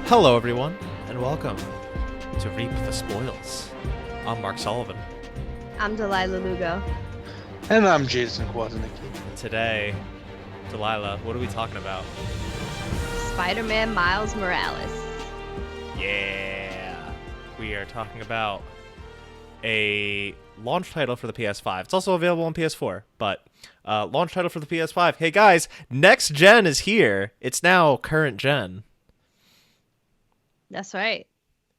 Hello, everyone, and welcome to Reap the Spoils. I'm Mark Sullivan. I'm Delaila Lugo. And I'm Jason Kwasnicki. Today, Delilah, what are we talking about? Spider-Man Miles Morales. Yeah, we are talking about a launch title for the PS5. It's also available on PS4, but launch title for the PS5. Hey guys, next gen is here. It's now current gen. That's right.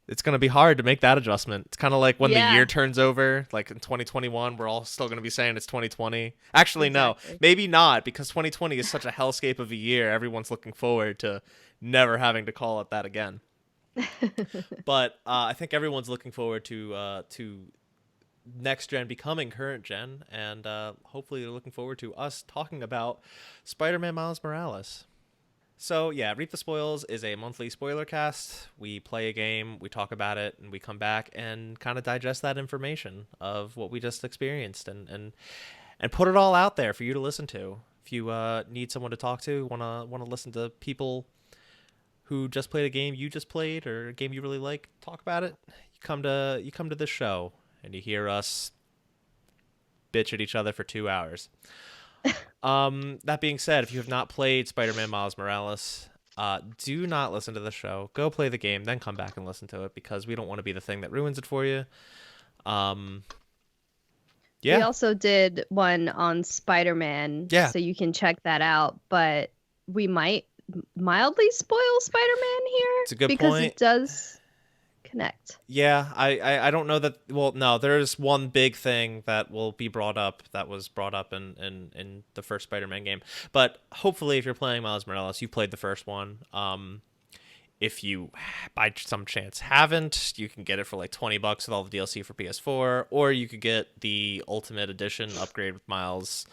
It's going to be hard to make that adjustment. It's kind of like when the Yeah. year turns over, like in 2021, we're all still going to be saying it's 2020. Actually, Exactly. no, maybe not, because 2020 is such a hellscape of a year. Everyone's looking forward to never having to call it that again. But I think everyone's looking forward to next gen becoming current gen, and hopefully they're looking forward to us talking about Spider-Man Miles Morales. So yeah, Reap the Spoils is a monthly spoiler cast. We play a game, we talk about it, and we come back and kind of digest that information of what we just experienced and put it all out there for you to listen to. If you need someone to talk to, wanna listen to people who just played a game you just played or a game you really like, talk about it. You come to this show and you hear us bitch at each other for 2 hours. That being said, if you have not played Spider-Man Miles Morales, do not listen to the show. Go play the game, then come back and listen to it, because we don't want to be the thing that ruins it for you. We Yeah, also did one on Spider-Man, Yeah. so you can check that out. But we might mildly spoil Spider-Man here It's a good because point. it does connect. yeah. I don't know that. Well, no, there's one big thing that will be brought up that was brought up in the first Spider-Man game. But hopefully, if you're playing Miles Morales, you played the first one. If you by some chance haven't, you can get it for like $20 with all the DLC for PS4, or you could get the Ultimate Edition upgrade with Miles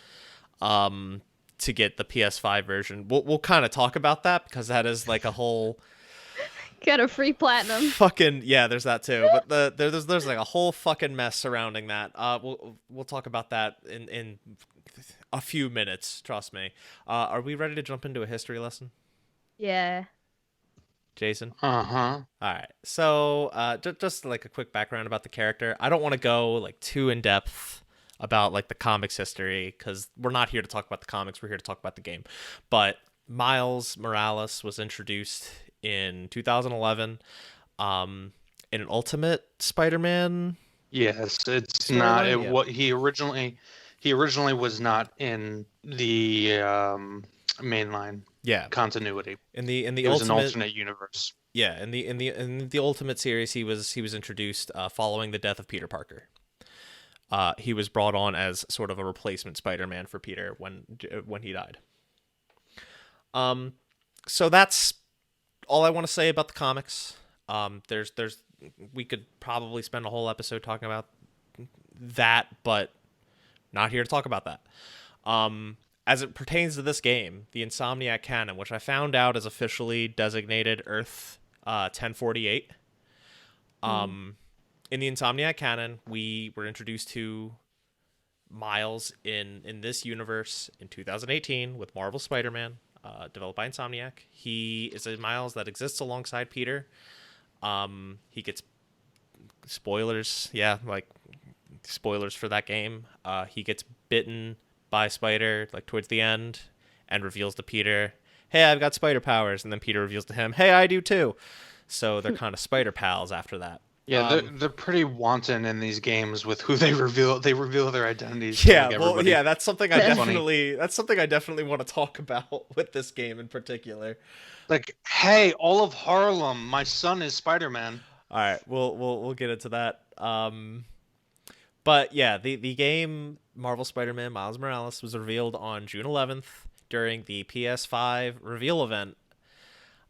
to get the PS5 version. We'll kind of talk about that, because that is like a whole Got a free platinum. fucking yeah. There's that too, but there's like a whole fucking mess surrounding that. We'll talk about that in a few minutes. Trust me. Are we ready to jump into a history lesson, Yeah. Jason? Uh-huh. All right. So, just like a quick background about the character. I don't want to go like too in depth about like the comics history, because we're not here to talk about the comics. We're here to talk about the game. But Miles Morales was introduced in 2011, in an Ultimate Spider-Man. Yes, it's Storyline, not yeah. what he originally was not in the mainline Yeah, continuity. in the It was an Ultimate. alternate universe. Yeah, in the Ultimate series, he was introduced following the death of Peter Parker. He was brought on as sort of a replacement Spider-Man for Peter when he died. So that's all I want to say about the comics. There's we could probably spend a whole episode talking about that, but not here to talk about that. As it pertains to this game, the Insomniac canon, which I found out is officially designated Earth 1048. In the Insomniac canon, we were introduced to Miles in this universe in 2018 with Marvel Spider-Man, developed by Insomniac. He is a Miles that exists alongside Peter. He gets spoilers, like spoilers for that game. He gets bitten by a spider like towards the end and reveals to Peter, "Hey, I've got spider powers," and then Peter reveals to him, "Hey, I do too." So they're kind of spider pals after that. Yeah, they're pretty wanton in these games with who they reveal. They reveal their identities. To, Yeah, like, well, everybody. yeah, that's something I That's definitely want to talk about with this game in particular. Like, hey, all of Harlem, my son is Spider-Man. All right, we'll get into that. But yeah, the game Marvel Spider-Man Miles Morales was revealed on June 11th during the PS5 reveal event.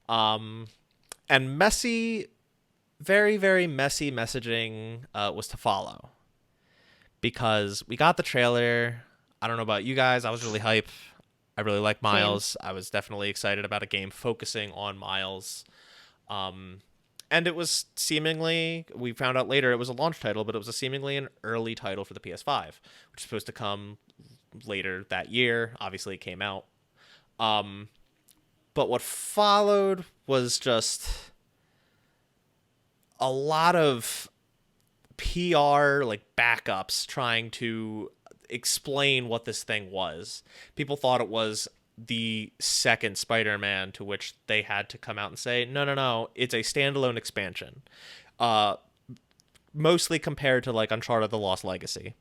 And very, very messy messaging was to follow, because we got the trailer. I don't know about you guys. I was really hype. I really like Miles. I was definitely excited about a game focusing on Miles. And it was seemingly, we found out later it was a launch title, but it was seemingly an early title for the PS5, which is supposed to come later that year. Obviously, it came out. But what followed was just a lot of PR like backups trying to explain what this thing was. People thought it was the second Spider-Man, to which they had to come out and say, no, it's a standalone expansion. Mostly compared to like Uncharted: The Lost Legacy.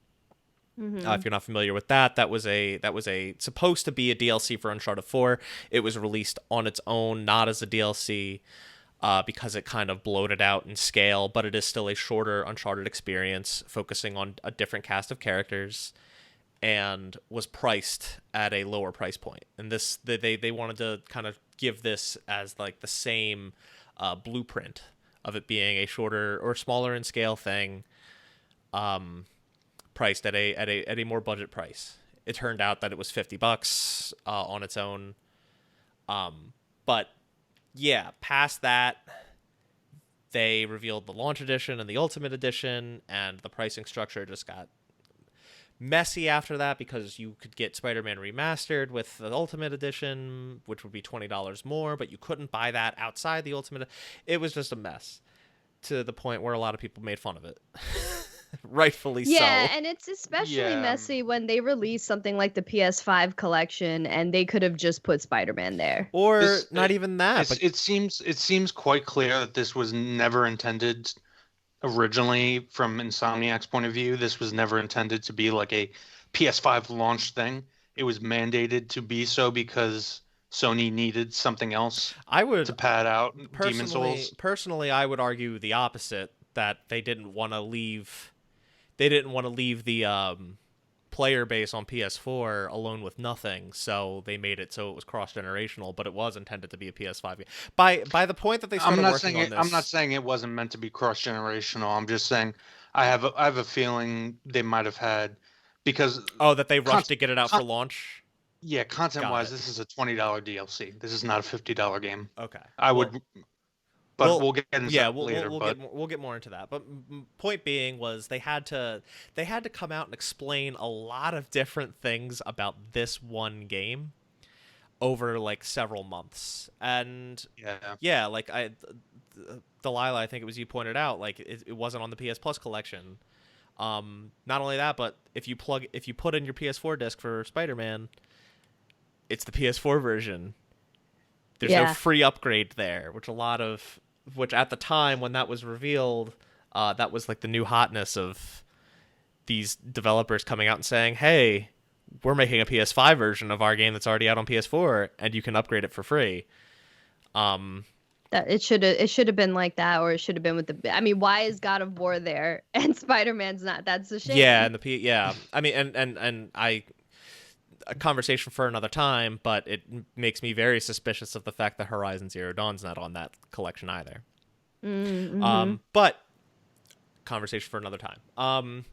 If you're not familiar with that, that was a supposed to be a DLC for Uncharted 4. It was released on its own, not as a DLC, because it kind of bloated out in scale, but it is still a shorter Uncharted experience, focusing on a different cast of characters, and was priced at a lower price point. And this, they wanted to kind of give this as like the same blueprint of it being a shorter or smaller in scale thing, priced at a more budget price. It turned out that it was $50 on its own. But yeah, past that, they revealed the launch edition and the ultimate edition, and the pricing structure just got messy after that, because you could get Spider-Man Remastered with the ultimate edition, which would be $20 more, but you couldn't buy that outside the ultimate. It was just a mess, to the point where a lot of people made fun of it. Rightfully so. Yeah, and it's especially Yeah. messy when they release something like the PS5 collection and they could have just put Spider-Man there. Or not even that. But It seems quite clear that this was never intended originally from Insomniac's point of view. This was never intended to be like a PS5 launch thing. It was mandated to be so because Sony needed something else I would to pad out Demon Souls. Personally, I would argue the opposite, that they didn't want to leave the player base on PS4 alone with nothing, so they made it so it was cross-generational, but it was intended to be a PS5 game. By the point that they started working on this, I'm not saying it wasn't meant to be cross-generational. I'm just saying I have a feeling they might have had, because that they rushed to get it out for launch. yeah, content-wise, Got it. this is a $20 DLC. This is not a $50 game. Okay. But we'll get into that later. We'll get more into that. But point being was they had to come out and explain a lot of different things about this one game over like several months. And yeah, like Delaila, I think it was you pointed out, like it wasn't on the PS Plus collection. Not only that, but if you put in your PS4 disc for Spider-Man, it's the PS4 version. There's no free upgrade there, which at the time when that was revealed, that was like the new hotness of these developers coming out and saying, hey, we're making a PS5 version of our game that's already out on PS4, and you can upgrade it for free. That it should have been like that, or it should have been with the. I mean, why is God of War there and Spider-Man's not? That's a shame. Yeah, and I mean, and a conversation for another time, but it makes me very suspicious of the fact that Horizon Zero Dawn's not on that collection either. Mm-hmm. But conversation for another time.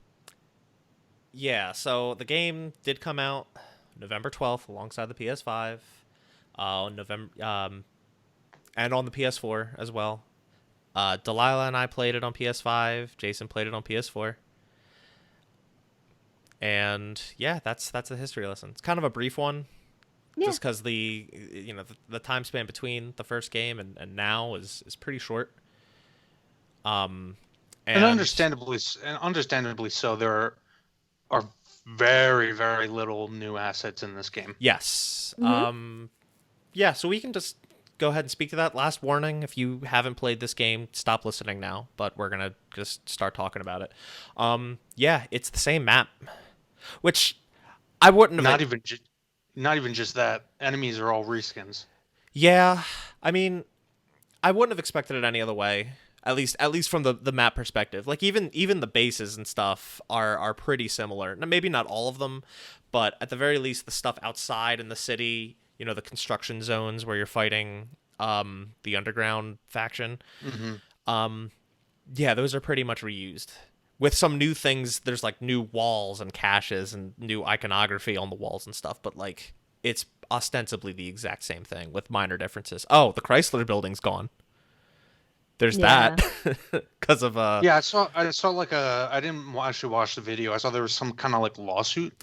Yeah, so the game did come out November 12th alongside the PS5, and on the PS4 as well. Delaila and I played it on PS5. Jason played it on PS4. And yeah, that's the history lesson. It's kind of a brief one, just because the time span between the first game and now is pretty short. And understandably so, there are very, very little new assets in this game. Yes. Mm-hmm. Yeah, so we can just go ahead and speak to that. Last warning, if you haven't played this game, stop listening now, but we're going to just start talking about it. Yeah, it's the same map, which I wouldn't have... Not even just that. Enemies are all reskins. Yeah, I mean, I wouldn't have expected it any other way. At least from the map perspective. Like even the bases and stuff are pretty similar. Now, maybe not all of them, but at the very least, the stuff outside in the city, the construction zones where you're fighting the underground faction. Mm-hmm. Yeah, those are pretty much reused. With some new things, there's like new walls and caches and new iconography on the walls and stuff, but like it's ostensibly the exact same thing with minor differences. Oh, the Chrysler building's gone. There's Yeah. that because of Yeah, I saw like I didn't actually watch the video. I saw there was some kind of like lawsuit,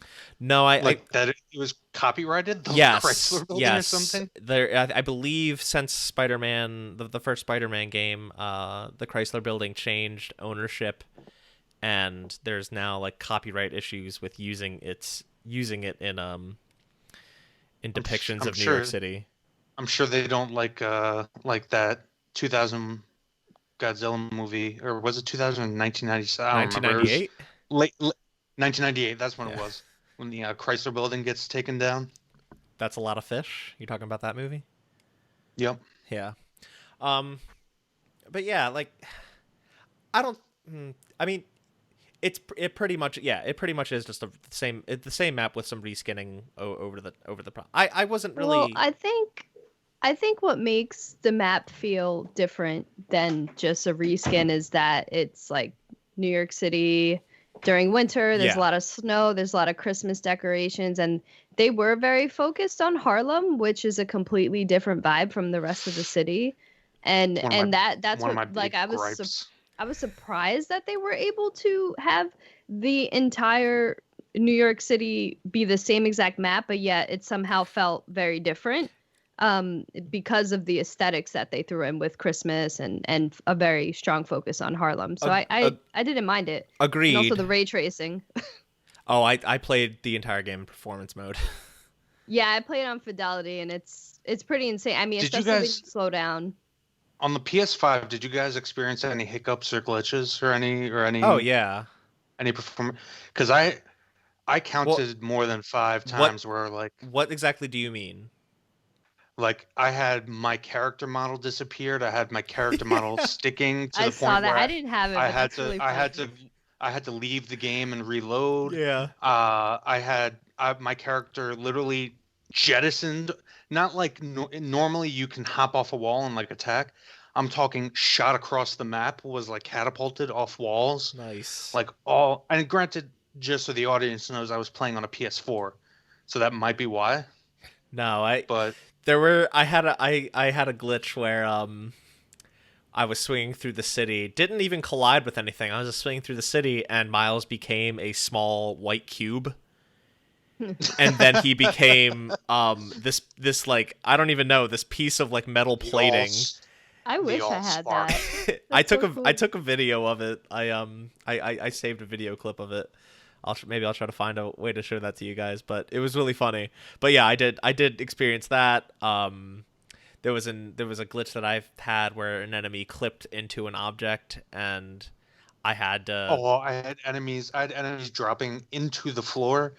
no, I like that it was copyrighted, the yes, Chrysler Building or yes. something. There, I believe since Spider-Man, the first Spider-Man game, the Chrysler Building changed ownership, and there's now like copyright issues with using it in depictions I'm of New York sure City. I'm sure they don't like that 2000 Godzilla movie, or was it 2000 1997? I don't remember. It was 1998. late 1998. That's when it Yeah, was, when the Chrysler Building gets taken down. that's a lot of fish. You talking about that movie? Yep. Yeah. Um, but yeah, like I don't. I mean, it pretty much is just the same map with some reskinning over the pro. I wasn't really. Well, I think what makes the map feel different than just a reskin is that it's like New York City during winter. There's a Yeah. lot of snow. There's a lot of Christmas decorations, and they were very focused on Harlem, which is a completely different vibe from the rest of the city. And One of my that's one of my what, like, big gripes. I was surprised that they were able to have the entire New York City be the same exact map, but yet it somehow felt very different, because of the aesthetics that they threw in with Christmas and a very strong focus on Harlem. So I didn't mind it. And also Agreed. the ray tracing. Oh, I played the entire game in performance mode. Yeah, I played on Fidelity, and it's pretty insane. I mean, Did you especially when you guys slow down. on the PS5? Did you guys experience any hiccups or glitches or Oh yeah. any performance? Because I Well, counted more than five what times where what exactly do you mean? like I had my character model disappeared. I had my character model sticking to I the saw point that. where I didn't have it, I but had that's to really I funny. had to I had to leave the game and reload. Yeah. My character literally jettisoned. Not like normally you can hop off a wall and like attack. I'm talking shot across the map, was like catapulted off walls. Nice. Like all, and granted, just so the audience knows, I was playing on a PS4, so that might be why. No, But I had a glitch where I was swinging through the city, didn't even collide with anything. I was just swinging through the city, and Miles became a small white cube, and then he became this like, I don't even know, this piece of like metal the plating. I the wish I all had spark. that. I That's took so a cool. I took a video of it. I saved a video clip of it. Maybe I'll try to find a way to show that to you guys, but it was really funny. But yeah, I did experience that. There was a glitch that I've had where an enemy clipped into an object, and I had to. Oh, I had enemies dropping into the floor,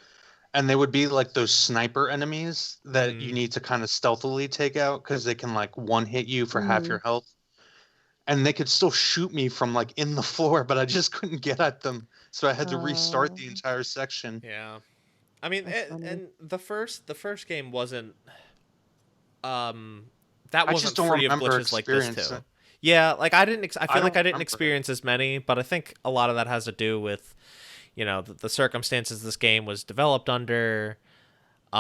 and they would be like those sniper enemies that you Mm, need to kind of stealthily take out because they can like one hit you for half Mhm. your health. And they could still shoot me from like in the floor, but I just couldn't get at them. So I had to restart Oh, the entire section. yeah, I mean, that's funny. and the first game wasn't that I wasn't just don't free of remember glitches like this experience. too. Yeah, like I I feel like don't I didn't remember it. experience as many, but I think a lot of that has to do with, the circumstances this game was developed under,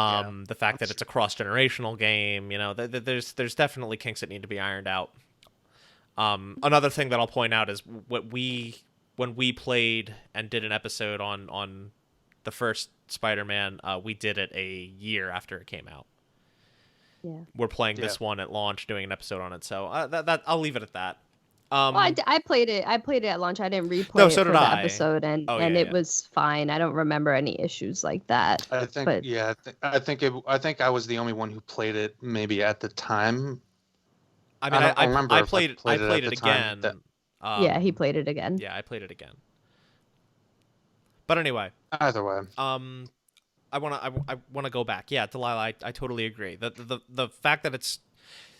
Yeah, the fact that that's it's a cross-generational game. There's definitely kinks that need to be ironed out. Another thing that I'll point out is when we played and did an episode on the first Spider-Man, we did it a year after it came out. Yeah. We're playing yeah. this one at launch, doing an episode on it, so that I'll leave it at that. Well, I played it. I played it at launch. I didn't replay No, it so for did the I. episode, and Oh and yeah, it yeah. was fine. I don't remember any issues like that. I think But yeah, I think I was the only one who played it maybe at the time. I mean, I don't remember I if I played played it at the time. again. yeah, he played it again. Yeah, I played it again. But anyway, Either way. I wanna go back. Yeah, Delilah, I totally agree. The fact that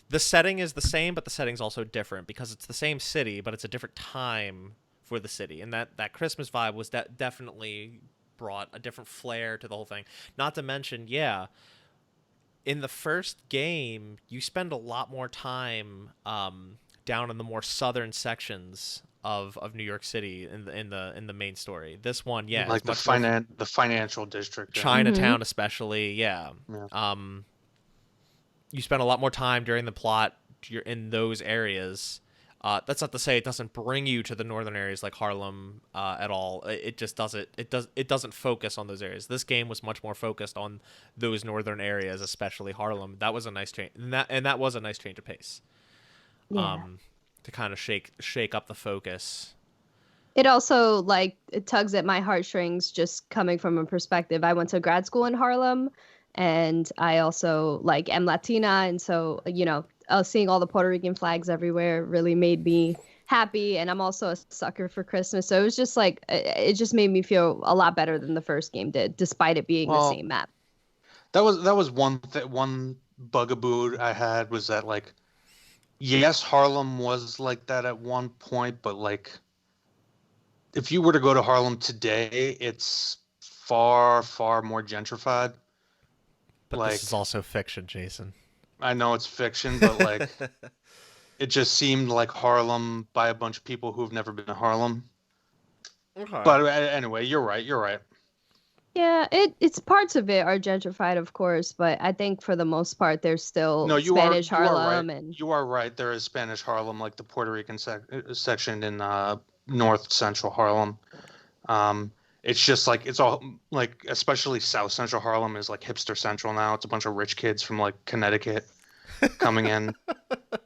the setting is the same, but the setting's also different because it's the same city, but it's a different time for the city, and that Christmas vibe was definitely brought a different flair to the whole thing. Not to mention, yeah, in the first game, you spend a lot more time down in the more southern sections of New York City in the main story. This one, yeah, Like is much more the financial district. Yeah. Chinatown, especially. Yeah. Yeah. You spend a lot more time during the plot. You're in those areas, That's not to say it doesn't bring you to the northern areas like Harlem at all. It just doesn't. It doesn't focus on those areas. This game was much more focused on those northern areas, especially Harlem. That was a nice change, and that was a nice change of pace. Yeah. To kind of shake up the focus. It also like it tugs at my heartstrings just coming from a perspective. I went to grad school in Harlem, and I also like am Latina, and so seeing all the Puerto Rican flags everywhere really made me happy. And I'm also a sucker for Christmas, so it was just like it just made me feel a lot better than the first game did, despite it being the same map. That was one bugaboo I had, was that like, yes, Harlem was like that at one point, but like, if you were to go to Harlem today, it's far, far more gentrified. But like, this is also fiction, Jason. I know it's fiction, but like, it just seemed like Harlem by a bunch of people who've never been to Harlem. Okay. But anyway, you're right. Yeah, it's parts of it are gentrified, of course, but I think for the most part there's still Spanish Harlem. You are right. There is Spanish Harlem, like the Puerto Rican section in North Central Harlem. It's just like, it's all like, especially South Central Harlem is like hipster central now. It's a bunch of rich kids from like Connecticut coming in.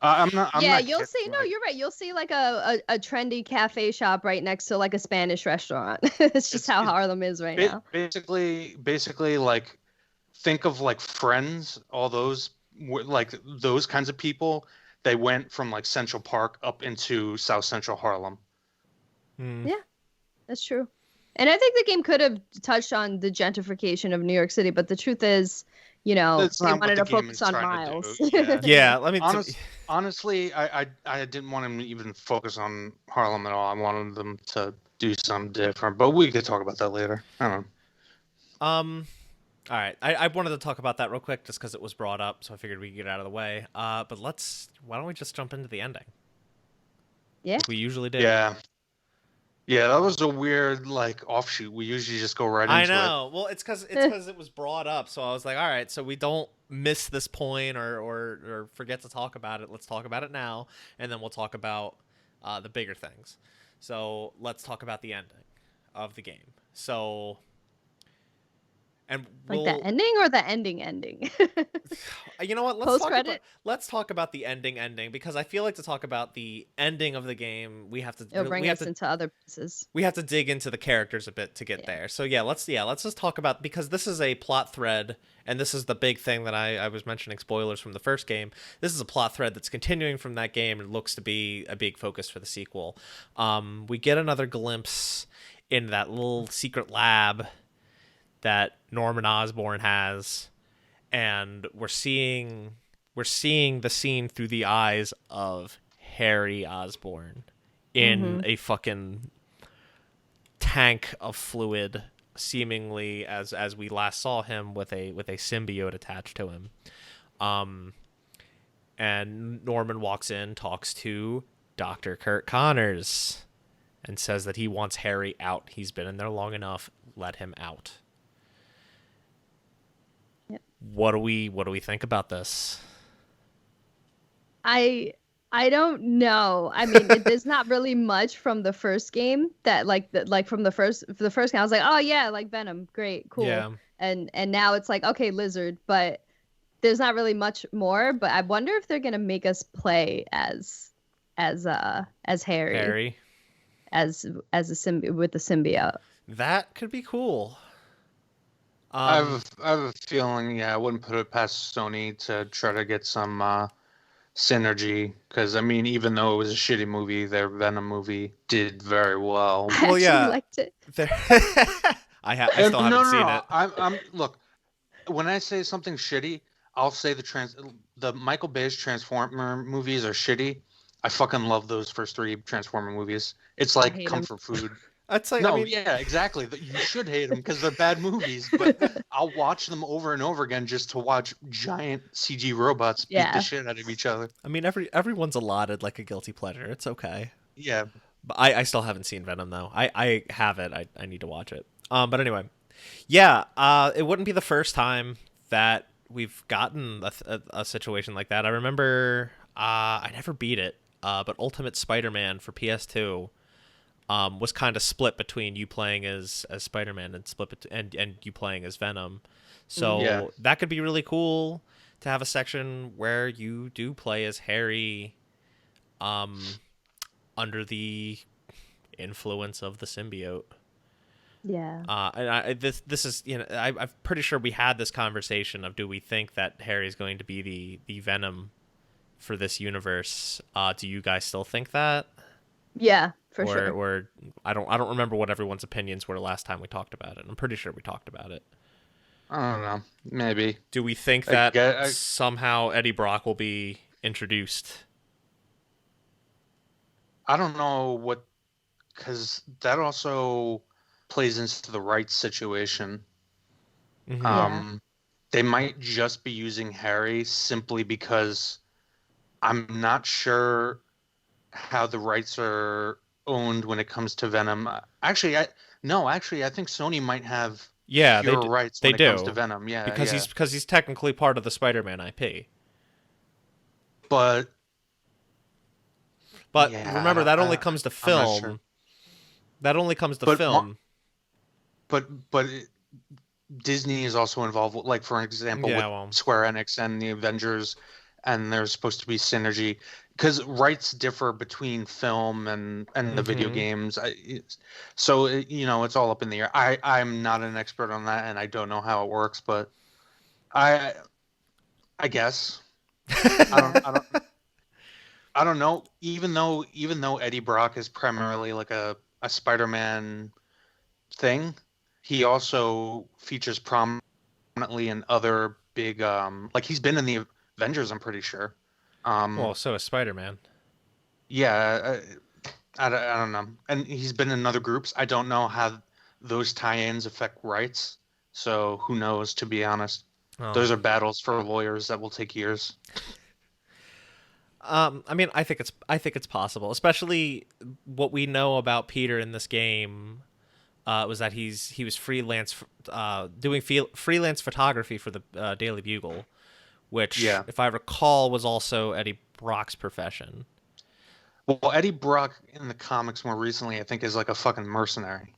You'll see. No, you're right. You'll see like a trendy cafe shop right next to like a Spanish restaurant. It's how Harlem is right now. Basically, like, think of like Friends. All those like those kinds of people. They went from like Central Park up into South Central Harlem. Yeah, that's true. And I think the game could have touched on the gentrification of New York City, but the truth is, they wanted to focus on Miles. Yeah. Let me honestly, I didn't want him to even focus on Harlem at all. I wanted them to do something different, but we could talk about that later. I don't know. All right. I wanted to talk about that real quick just because it was brought up, so I figured we could get out of the way. But why don't we just jump into the ending? Yeah. Like we usually do. Yeah. Yeah, that was a weird like offshoot. We usually just go right into it. I know. Well, it's because it was brought up, so I was like, all right, so we don't miss this point or forget to talk about it. Let's talk about it now, and then we'll talk about the bigger things. So let's talk about the ending of the game. So, and like the ending or the ending? You know what? Let's talk about the ending because I feel like to talk about the ending of the game, we have to into other pieces. We have to dig into the characters a bit to get there. So let's just talk about, because this is a plot thread, and this is the big thing that I was mentioning, spoilers from the first game. This is a plot thread that's continuing from that game and looks to be a big focus for the sequel. We get another glimpse in that little secret lab that Norman Osborn has, and we're seeing the scene through the eyes of Harry Osborn in a fucking tank of fluid, seemingly as we last saw him with a symbiote attached to him. And Norman walks in, talks to Dr. Kurt Connors, and says that he wants Harry out. He's been in there long enough. Let him out. What do we think about this? I don't know. I mean, there's not really much from the first game that from the first game I was like, oh yeah, like Venom, great, cool. Yeah. And now it's like, okay, Lizard, but there's not really much more. But I wonder if they're gonna make us play as Harry. As a with the symbiote. That could be cool. I have a feeling, I wouldn't put it past Sony to try to get some synergy, because I mean, even though it was a shitty movie, their Venom movie did very well. I actually liked it. I still haven't seen it. I'm look, when I say something shitty, I'll say the Michael Bay's Transformer movies are shitty. I fucking love those first three Transformer movies. It's like comfort food. That's like, yeah, exactly. You should hate them because they're bad movies, but I'll watch them over and over again just to watch giant CG robots beat the shit out of each other. I mean, everyone's allotted like a guilty pleasure. It's okay. Yeah. But I still haven't seen Venom, though. I have it. I need to watch it. But anyway, yeah, it wouldn't be the first time that we've gotten a situation like that. I remember I never beat it. but Ultimate Spider-Man for PS2 was kind of split between you playing as Spider-Man and you playing as Venom. So Yeah. that could be really cool to have a section where you do play as Harry under the influence of the symbiote. Yeah. And this is, I'm pretty sure we had this conversation of, do we think that Harry's going to be the Venom for this universe? Do you guys still think that? Yeah, for sure. Or I don't remember what everyone's opinions were last time we talked about it. I'm pretty sure we talked about it. I don't know. Maybe. Do we think that somehow Eddie Brock will be introduced? I don't know because that also plays into the rights situation. Mm-hmm. They might just be using Harry simply because I'm not sure how the rights are owned when it comes to Venom. Actually, I think Sony might have pure rights when it comes to Venom. Yeah, because he's technically part of the Spider-Man IP. But remember, that only comes to film. Sure. That only comes to film. But Disney is also involved, like, for example, with Square Enix and the Avengers, and there's supposed to be synergy because rights differ between film and the video games. So it's all up in the air. I'm not an expert on that, and I don't know how it works, but I guess I don't know. Even though Eddie Brock is primarily like a Spider-Man thing, he also features prominently in other big like he's been in the Avengers, I'm pretty sure. Well, so is Spider-Man. Yeah, I don't know. And he's been in other groups. I don't know how those tie-ins affect rights. So who knows, to be honest. Oh. Those are battles for lawyers that will take years. I mean, I think it's possible, especially what we know about Peter in this game was that he was freelance doing freelance photography for the Daily Bugle, which, if I recall, was also Eddie Brock's profession. Well, Eddie Brock in the comics more recently, I think, is like a fucking mercenary.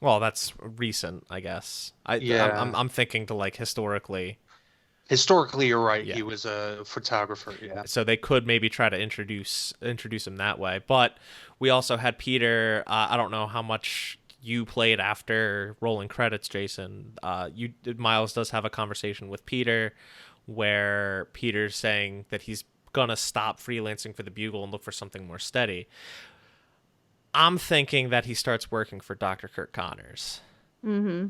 Well, that's recent, I guess. I'm thinking to, like, historically. Historically, you're right. Yeah. He was a photographer. Yeah. So they could maybe try to introduce him that way. But we also had Peter. I don't know how much you played after rolling credits, Jason. Miles does have a conversation with Peter where Peter's saying that he's gonna stop freelancing for the Bugle and look for something more steady. I'm thinking that he starts working for Dr. Kirk Connors. Mm-hmm.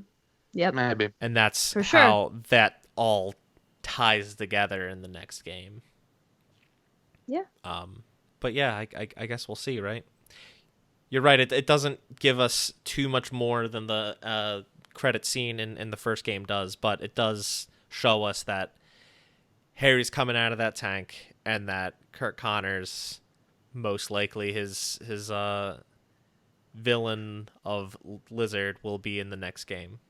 Yep. Maybe. And that's for how that all ties together in the next game. Yeah. But yeah, I guess we'll see, right? You're right. It doesn't give us too much more than the credit scene in the first game does, but it does show us that Harry's coming out of that tank and that Kirk Connors, most likely his villain of Lizard, will be in the next game.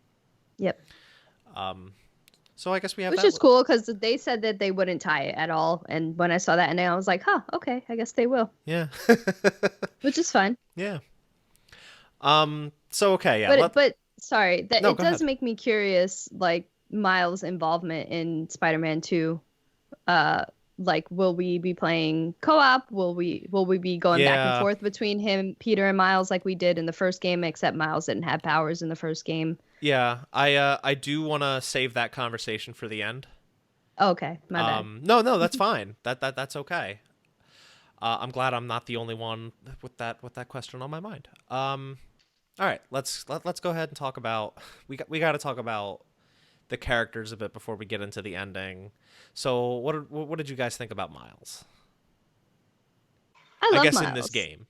Yep. So I guess we have which is cool because they said that they wouldn't tie it at all, and when I saw that ending, I was like, "Huh, okay, I guess they will." Yeah. Which is fine. Yeah. So okay, yeah. But sorry, it does make me curious, like Miles' involvement in Spider-Man 2. Like, will we be playing co-op? Will we be going back and forth between him, Peter, and Miles like we did in the first game? Except Miles didn't have powers in the first game. Yeah, I do want to save that conversation for the end. Okay, my bad. No, that's fine. That's okay. I'm glad I'm not the only one with that question on my mind. All right, let's go ahead and talk about we got to talk about the characters a bit before we get into the ending. So what did you guys think about Miles? I guess Miles. In this game.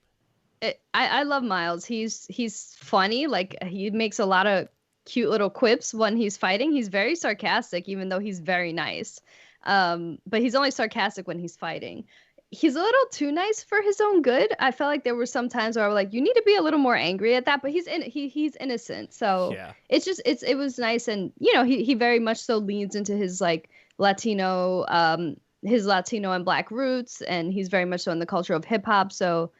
I love Miles. He's funny. Like, he makes a lot of cute little quips when he's fighting. He's very sarcastic, even though he's very nice. But he's only sarcastic when he's fighting. He's a little too nice for his own good. I felt like there were some times where I was like, you need to be a little more angry at that. But he's innocent, so it was nice, and he very much so leans into his like Latino his Latino and Black roots, and he's very much so in the culture of hip hop. So,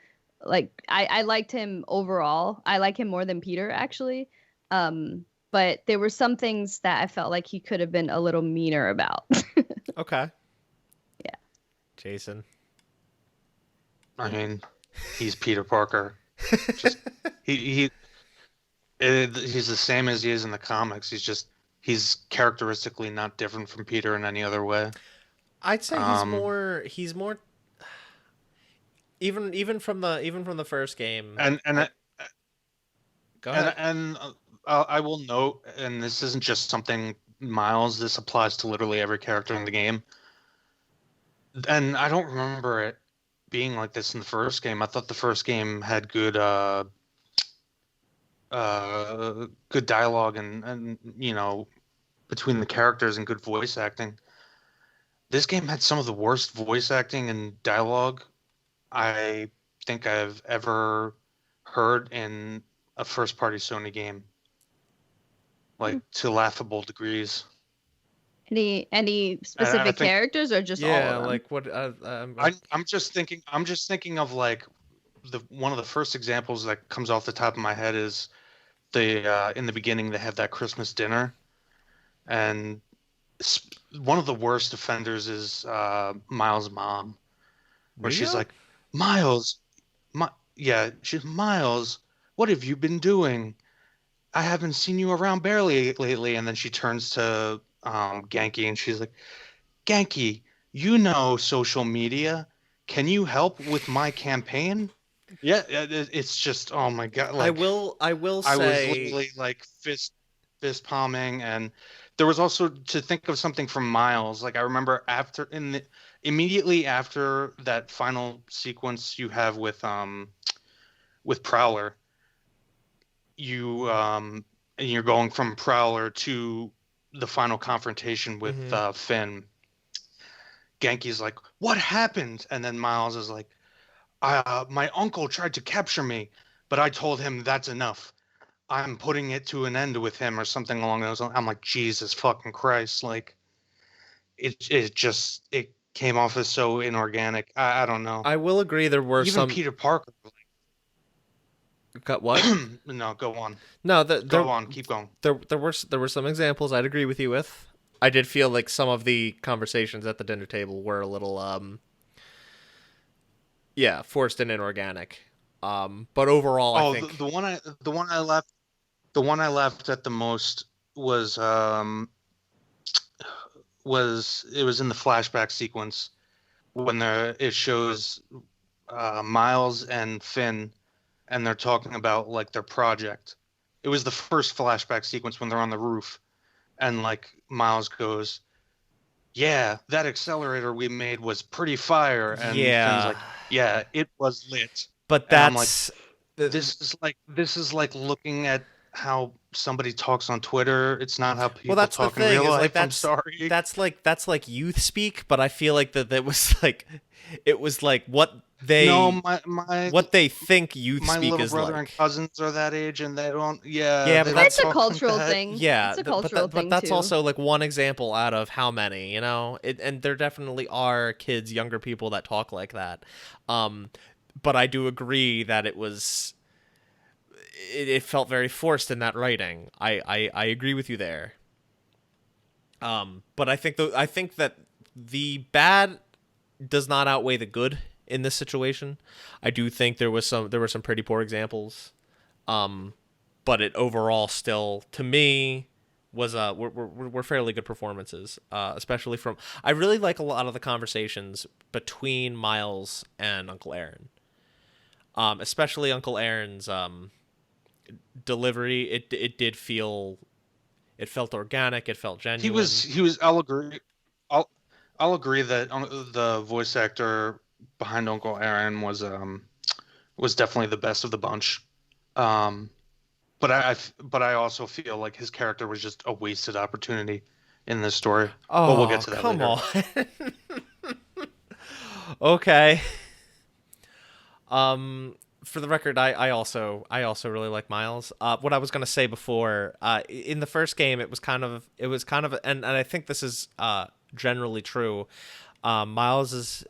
like, I liked him overall. I like him more than Peter, actually. But there were some things that I felt like he could have been a little meaner about. Okay. Yeah. Jason. I mean, he's Peter Parker. Just he's the same as he is in the comics. He's characteristically not different from Peter in any other way. I'd say he's more even from the first game. Go ahead. And I will note, and this isn't just something Miles. This applies to literally every character in the game. And I don't remember it being like this in the first game. I thought the first game had good dialogue and between the characters and good voice acting. This game had some of the worst voice acting and dialogue I think I've ever heard in a first-party Sony game, like to laughable degrees. Any specific characters or just all of them? Like what? I'm just thinking of like one of the first examples that comes off the top of my head is in the beginning they have that Christmas dinner, and one of the worst offenders is Miles' mom, where she's like, Miles, she's Miles. What have you been doing? I haven't seen you around barely lately. And then she turns to Genki and she's like, Genki, you know social media. Can you help with my campaign? Yeah, it's just, oh my God. Like, I will say, I was literally like fist palming, and there was also to think of something from Miles. Like I remember immediately after that final sequence you have with Prowler, and you're going from Prowler to the final confrontation with Finn. Genki's like, what happened? And then Miles is like, my uncle tried to capture me, but I told him that's enough. I'm putting it to an end with him or something along those lines. I'm like, Jesus fucking Christ. Like, it came off as so inorganic. I don't know. I will agree there were even Peter Parker. Got what? No, go on. No, go on. Keep going. There were some examples I'd agree with you with. I did feel like some of the conversations at the dinner table were a little forced and inorganic. But overall, I think the one I left at the most was it was in the flashback sequence when it shows Miles and Finn, and they're talking about like their project. It was the first flashback sequence when they're on the roof, and like Miles goes, "Yeah, that accelerator we made was pretty fire," and Finn's like, "Yeah, it was lit." But that's this is like looking at how somebody talks on Twitter. It's not how people talk in real life. Like, I'm sorry. That's like youth speak, but I feel like that was like it was like what they what they think youth speak is like. My little brother and cousins are that age, and they don't. But that's a cultural thing. Yeah, it's a cultural thing but that's too. also like one example out of how many, and there definitely are kids, younger people that talk like that. But I do agree that it felt very forced in that writing. I agree with you there. But I think that the bad does not outweigh the good in this situation. I do think there were some pretty poor examples. But it overall still, to me, was were fairly good performances. Especially from, I really like a lot of the conversations between Miles and Uncle Aaron. Especially Uncle Aaron's delivery. It felt organic. It felt genuine. He was. I'll agree that the voice actor behind Uncle Aaron was definitely the best of the bunch. But I also feel like his character was just a wasted opportunity in this story. Oh, but we'll get to that come later. on. Okay. For the record, I also really like Miles. What I was gonna say before, in the first game, it was kind of, and I think this is generally true. Miles is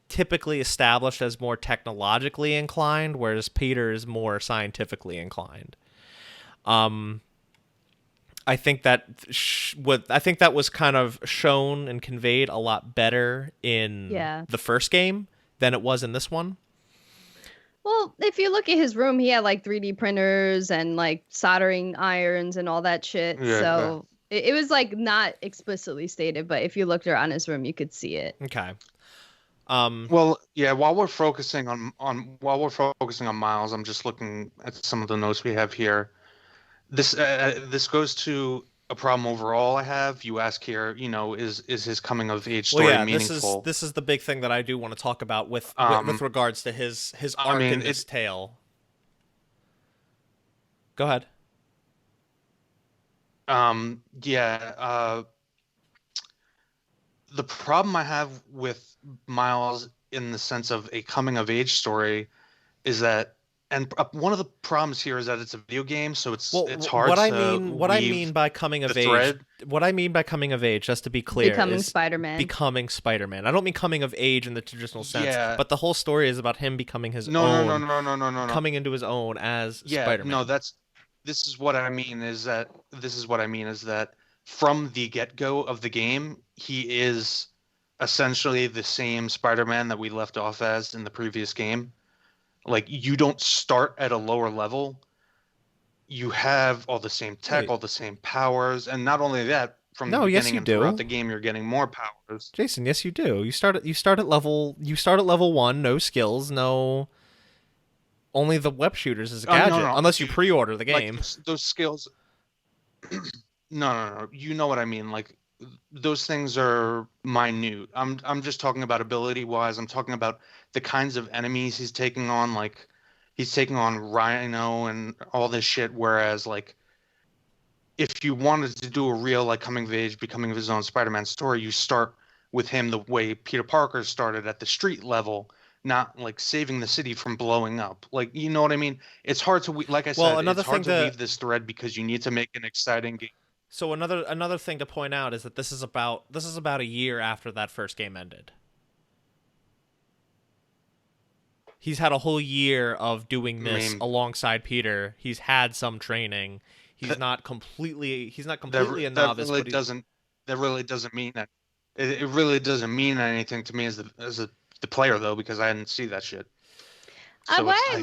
typically established as more technologically inclined, whereas Peter is more scientifically inclined. I think that was kind of shown and conveyed a lot better in the first game than it was in this one. Well, if you look at his room, he had like 3D printers and like soldering irons and all that shit. Yeah. So it was like not explicitly stated, but if you looked around his room, you could see it. Okay. Well, yeah. While we're focusing on Miles, I'm just looking at some of the notes we have here. This goes to a problem overall I have. You ask here, is his coming of age story meaningful? This is the big thing that I do want to talk about with regards to his arc in this tale. Go ahead. The problem I have with Miles in the sense of a coming of age story is that, and one of the problems here is that it's a video game, so it's hard what to I mean by coming of age, just to be clear, becoming is Spider-Man. Becoming Spider-Man. I don't mean coming of age in the traditional sense, but the whole story is about him becoming his own. No. Coming into his own as Spider-Man. No, this is what I mean is that from the get-go of the game, he is essentially the same Spider-Man that we left off as in the previous game. Like, you don't start at a lower level. You have all the same tech, all the same powers, and not only that, from the beginning and throughout the game, you're getting more powers. Jason, yes, you do. You start at level 1, no skills, no. Only the web shooters as a gadget, unless you pre-order the game. Like, those skills. No. You know what I mean. Like, those things are minute. I'm just talking about ability-wise. I'm talking about the kinds of enemies he's taking on. Like, he's taking on Rhino and all this shit. Whereas, like, if you wanted to do a real, like, coming of age, becoming of his own Spider-Man story, you start with him the way Peter Parker started at the street level, not like saving the city from blowing up. Like, you know what I mean? It's hard to, like I said, it's hard to weave this thread because you need to make an exciting game. So another thing to point out is that this is about a year after that first game ended. He's had a whole year of doing this alongside Peter. He's had some training. He's not completely a novice. That really doesn't mean that. It really doesn't mean anything to me as the player, though, because I didn't see that shit. So what I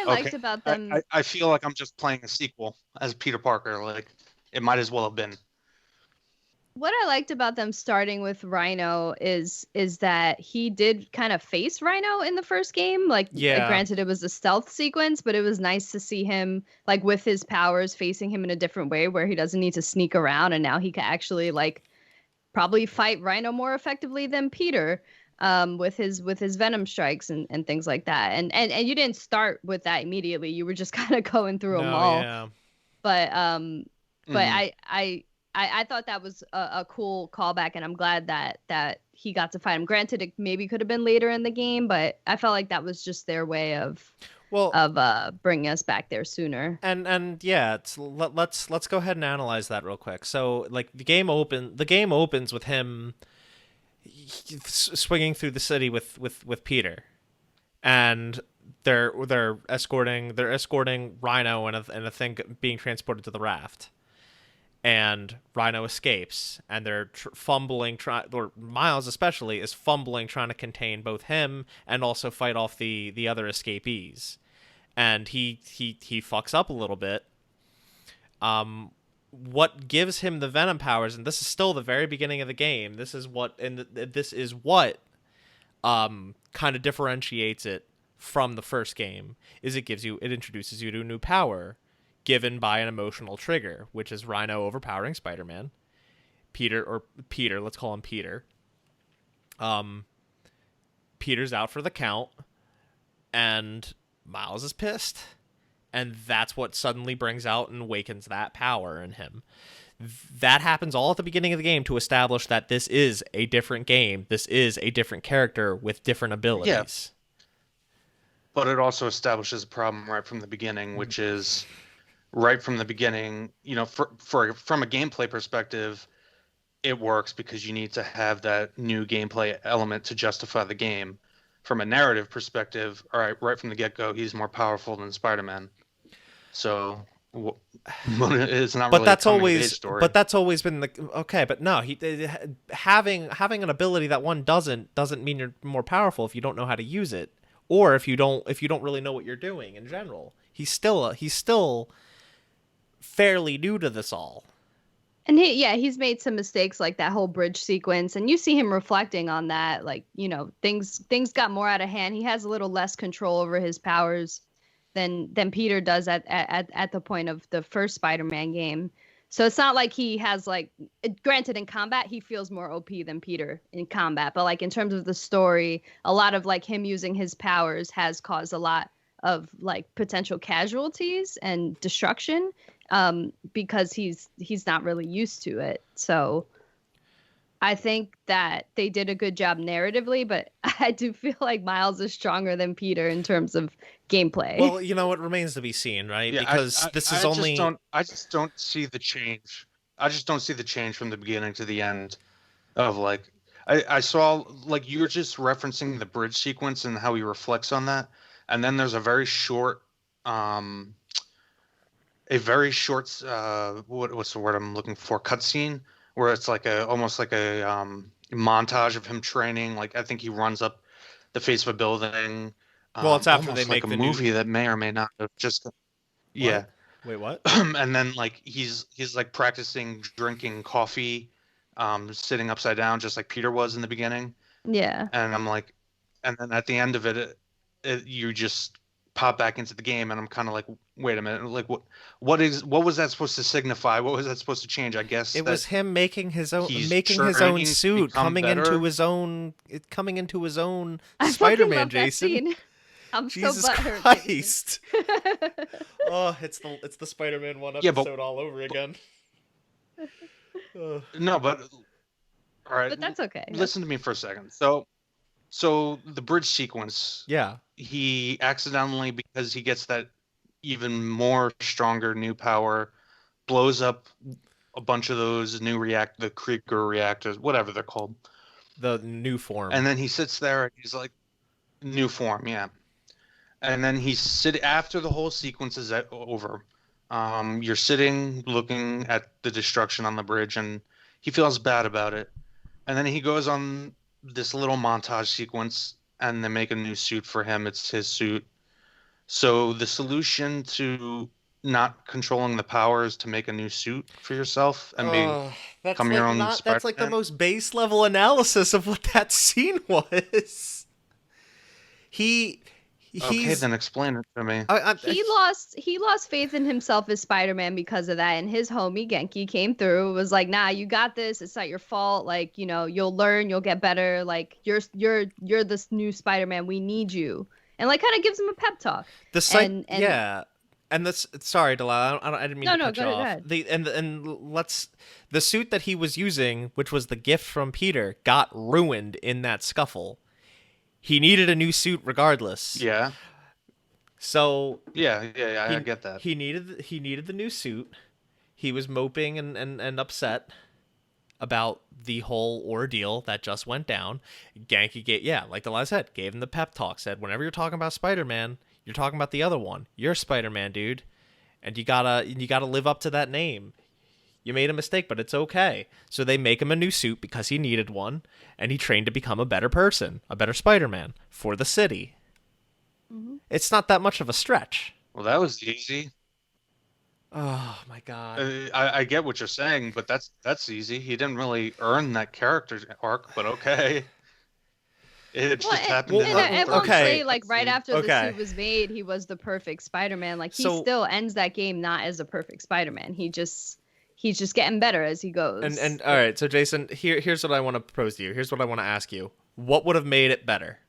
liked about them, I feel like I'm just playing a sequel as Peter Parker. Like, it might as well have been. What I liked about them starting with Rhino is that he did kind of face Rhino in the first game. Like, granted, it was a stealth sequence, but it was nice to see him, like, with his powers facing him in a different way where he doesn't need to sneak around, and now he can actually, like, probably fight Rhino more effectively than Peter with his Venom strikes and things like that. And you didn't start with that immediately. You were just kind of going through them all. Yeah. But I thought that was a cool callback, and I'm glad that he got to fight him. Granted, it maybe could have been later in the game, but I felt like that was just their way of bringing us back there sooner. And yeah, let's go ahead and analyze that real quick. So, like, the game opens with him swinging through the city with Peter, and they're escorting Rhino and a thing being transported to the raft. And Rhino escapes, and they're or Miles especially is fumbling, trying to contain both him and also fight off the other escapees. And he fucks up a little bit. What gives him the Venom powers, and this is still the very beginning of the game. This is what kind of differentiates it from the first game. Is it introduces you to a new power given by an emotional trigger, which is Rhino overpowering Spider-Man. Peter, let's call him Peter. Peter's out for the count, and Miles is pissed. And that's what suddenly brings out and awakens that power in him. That happens all at the beginning of the game to establish that this is a different game. This is a different character with different abilities. Yeah. But it also establishes a problem right from the beginning, which is... right from the beginning, from a gameplay perspective, it works because you need to have that new gameplay element to justify the game. From a narrative perspective, all right, right from the get-go, he's more powerful than Spider-Man. So it's not But really a that's coming of always age story. but that's always been the okay. But no, he having an ability that one doesn't mean you're more powerful if you don't know how to use it, or if you don't really know what you're doing in general. He's still fairly new to this all. And he's made some mistakes like that whole bridge sequence, and you see him reflecting on that. Like, things got more out of hand. He has a little less control over his powers than Peter does at the point of the first Spider-Man game. So it's not like he has granted in combat he feels more OP than Peter in combat, but like in terms of the story, a lot of like him using his powers has caused a lot of like potential casualties and destruction, because he's not really used to it. So I think that they did a good job narratively, but I do feel like Miles is stronger than Peter in terms of gameplay. Well, it remains to be seen, right? Yeah, Because this is only. I just don't see the change. I just don't see the change from the beginning to the end of like I saw like you were just referencing the bridge sequence and how he reflects on that, and then there's a very short what's the word I'm looking for, cutscene, where it's like almost like a montage of him training. Like I think he runs up the face of a building. Well, it's after they Almost make like a the movie that may or may not have just. Yeah. What? Wait, what? And then like he's like practicing drinking coffee, sitting upside down just like Peter was in the beginning. Yeah. And I'm like, and then at the end of it, you just pop back into the game, and I'm kind of like, wait a minute, like what was that supposed to signify? What was that supposed to change? I guess it was him making his own training suit, coming better. into his own I Spider-Man. love Jason, that scene. I'm Jesus so butthurt. Christ! Oh, it's the Spider-Man one Yeah, episode all over again. No, but all right. But that's okay. Listen to me for a second. So the bridge sequence. Yeah. He accidentally, because he gets that even more stronger new power, blows up a bunch of those new the Krieger reactors, whatever they're called. The new form. And then he sits there and he's like, new form, yeah. And then after the whole sequence is over. You're sitting looking at the destruction on the bridge, and he feels bad about it. And then he goes on this little montage sequence, and they make a new suit for him. It's his suit. So the solution to not controlling the power is to make a new suit for yourself and become your own Spider-Man. That's like the most base level analysis of what that scene was. Okay, then explain it to me. He lost faith in himself as Spider-Man because of that, and his homie Genki came through, was like, nah, you got this, it's not your fault, like, you'll learn, you'll get better, like you're this new Spider-Man, we need you, and like kind of gives him a pep talk. Yeah. And this, sorry, Delaila, I didn't mean to cut you off. Ahead. The suit that he was using, which was the gift from Peter, got ruined in that scuffle. He needed a new suit regardless. Yeah. So yeah, I get that. He needed the new suit. He was moping and upset about the whole ordeal that just went down. Genki like Delaila said, gave him the pep talk, said, whenever you're talking about Spider-Man, you're talking about the other one. You're Spider-Man, dude. And you gotta live up to that name. You made a mistake, but it's okay. So they make him a new suit because he needed one, and he trained to become a better person, a better Spider-Man for the city. Mm-hmm. It's not that much of a stretch. Well, that was easy. Oh my God! I get what you're saying, but that's easy. He didn't really earn that character arc, but okay. It just happened. Everyone say like right after the suit was made, he was the perfect Spider-Man. Like he still ends that game not as a perfect Spider-Man. He's just getting better as he goes. And all right, so Jason, here's what I want to propose to you. Here's what I want to ask you. What would have made it better?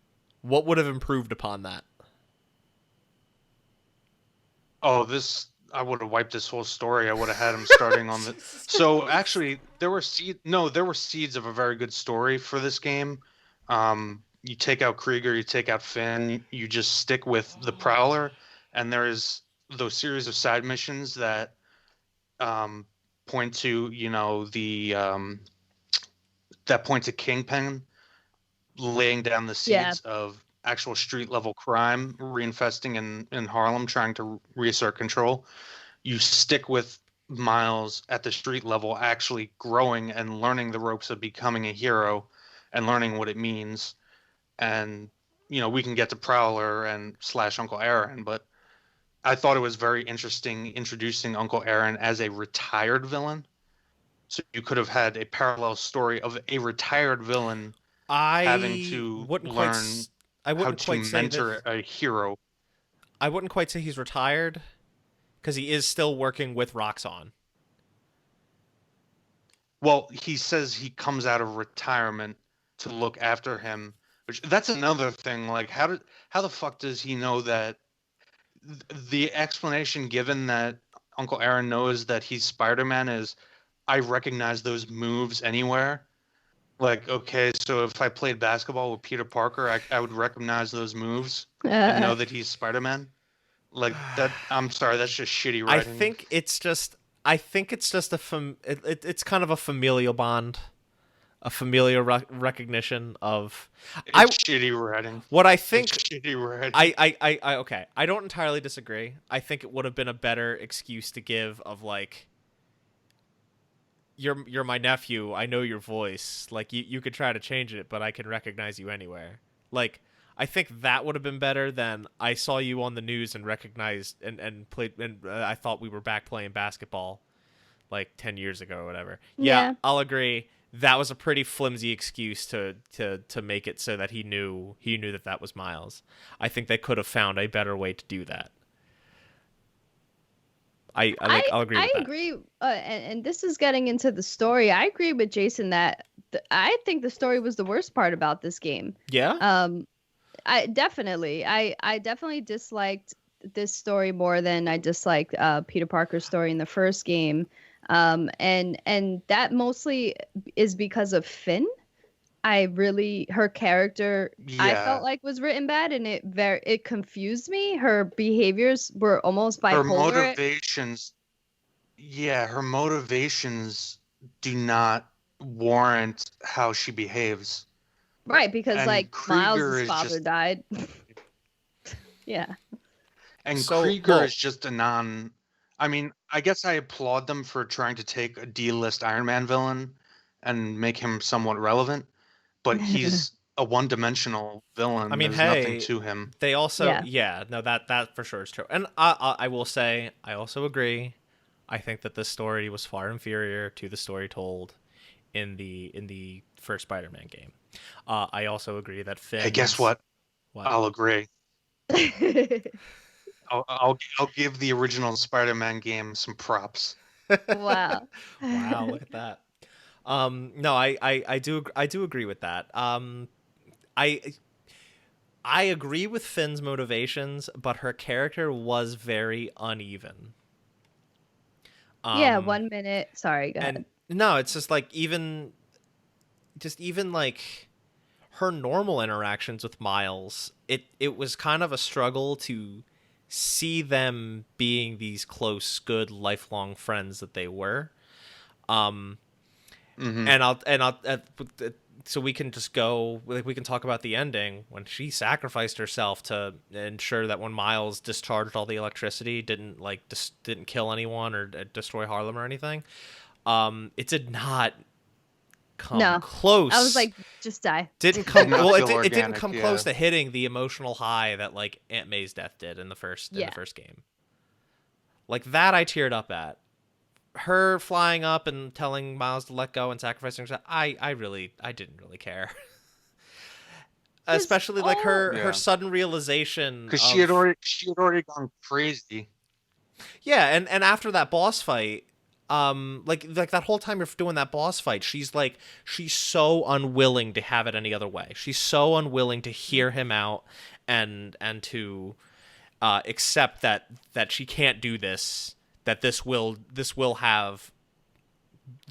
What would have improved upon that? Oh, I would have wiped this whole story. I would have had him starting on the. So actually, there were seeds of a very good story for this game. You take out Krieger, you take out Finn, you just stick with the Prowler, and there's those series of side missions that point to, that point to Kingpin laying down the Yeah. seeds of actual street level crime reinfesting in Harlem, trying to reassert control. You stick with Miles at the street level, actually growing and learning the ropes of becoming a hero and learning what it means. And, we can get to Prowler and / Uncle Aaron, but I thought it was very interesting introducing Uncle Aaron as a retired villain. So you could have had a parallel story of a retired villain having I to wouldn't quite. learn I how wouldn't to quite say that. mentor a hero. I wouldn't quite say he's retired, because he is still working with Roxxon. Well, he says he comes out of retirement to look after him, which that's another thing. Like, how the fuck does he know that? The explanation given that Uncle Aaron knows that he's Spider-Man is, I recognize those moves anywhere. Like, okay, so if I played basketball with Peter Parker, I would recognize those moves and know that he's Spider-Man. Like that. I'm sorry, that's just shitty I writing. think it's just it's kind of a familial bond, a familial recognition of. It's shitty writing. What I think. It's shitty writing. I okay. I don't entirely disagree. I think it would have been a better excuse to give of like. You're my nephew. I know your voice. Like you could try to change it, but I can recognize you anywhere. Like I think that would have been better than I saw you on the news and recognized and played and I thought we were back playing basketball like 10 years ago or whatever. Yeah, I'll agree. That was a pretty flimsy excuse to make it so that he knew that was Miles. I think they could have found a better way to do that. I'll agree with that. I agree, and this is getting into the story. I agree with Jason that I think the story was the worst part about this game. Yeah. I definitely disliked this story more than I disliked Peter Parker's story in the first game. And that mostly is because of Finn. Her character, I felt like was written bad, and it confused me. Her behaviors were almost bipolar. Her motivations do not warrant how she behaves. Right, because and like Krieger Miles' father died. Yeah. And Krieger is just a non. I mean, I guess I applaud them for trying to take a D-list Iron Man villain and make him somewhat relevant, but he's a one-dimensional villain. I mean, there's nothing to him. They also, no, that for sure is true. And I will say, I also agree. I think that this story was far inferior to the story told in the first Spider-Man game. I also agree that Finn. Hey, guess what? I'll agree. I'll give the original Spider-Man game some props. Wow. Wow, look at that. No, I do agree with that. I agree with Finn's motivations, but her character was very uneven. 1 minute. Sorry, go ahead. No, it's just like even like her normal interactions with Miles, it was kind of a struggle to see them being these close, good, lifelong friends that they were. And so we can just go, like, we can talk about the ending when she sacrificed herself to ensure that when Miles discharged all the electricity, didn't kill anyone or destroy Harlem or anything. It did not come close. I was like, just die. Didn't come well. It didn't come close to hitting the emotional high that like Aunt May's death did in the first game. Like that, I teared up at. Her flying up and telling Miles to let go and sacrificing herself, I didn't really care. Especially like her sudden realization, because she had already gone crazy. Yeah, and after that boss fight, like that whole time you're doing that boss fight, she's so unwilling to have it any other way. She's so unwilling to hear him out and to accept that she can't do this. That this will have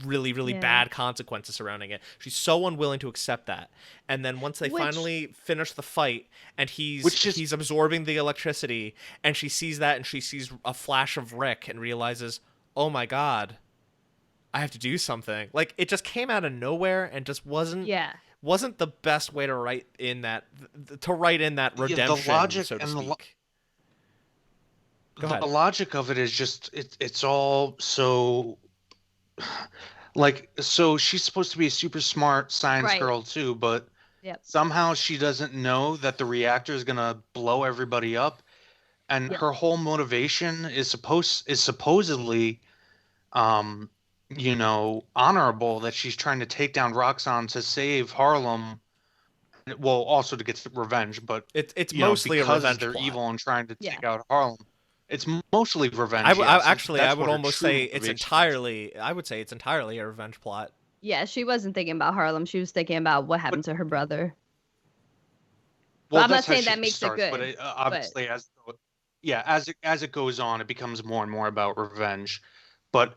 really bad consequences surrounding it. She's so unwilling to accept that. And then once they finally finish the fight and he's absorbing the electricity and she sees that and she sees a flash of Rick and realizes, oh my God, I have to do something. Like, it just came out of nowhere and just wasn't Yeah. the best way to write in that The redemption, logic so to and speak. Go the ahead. logic of it is just it's all so like, so she's supposed to be a super smart science Right. girl too, but Yep. somehow she doesn't know that the reactor is gonna blow everybody up, and Yep. her whole motivation is supposedly um honorable, that she's trying to take down Roxxon to save Harlem, well, also to get revenge, but It's mostly a because revenge they're plot. evil and trying to Yeah. take out Harlem. It's mostly revenge, yes. Actually, I That's would what her almost true say it's motivation is. entirely. I would say it's entirely a revenge plot. Yeah, she wasn't thinking about Harlem. She was thinking about what But happened to her brother. But well, I'm not that's how saying she that makes it starts. But good. But obviously, as it goes on, it becomes more and more about revenge. But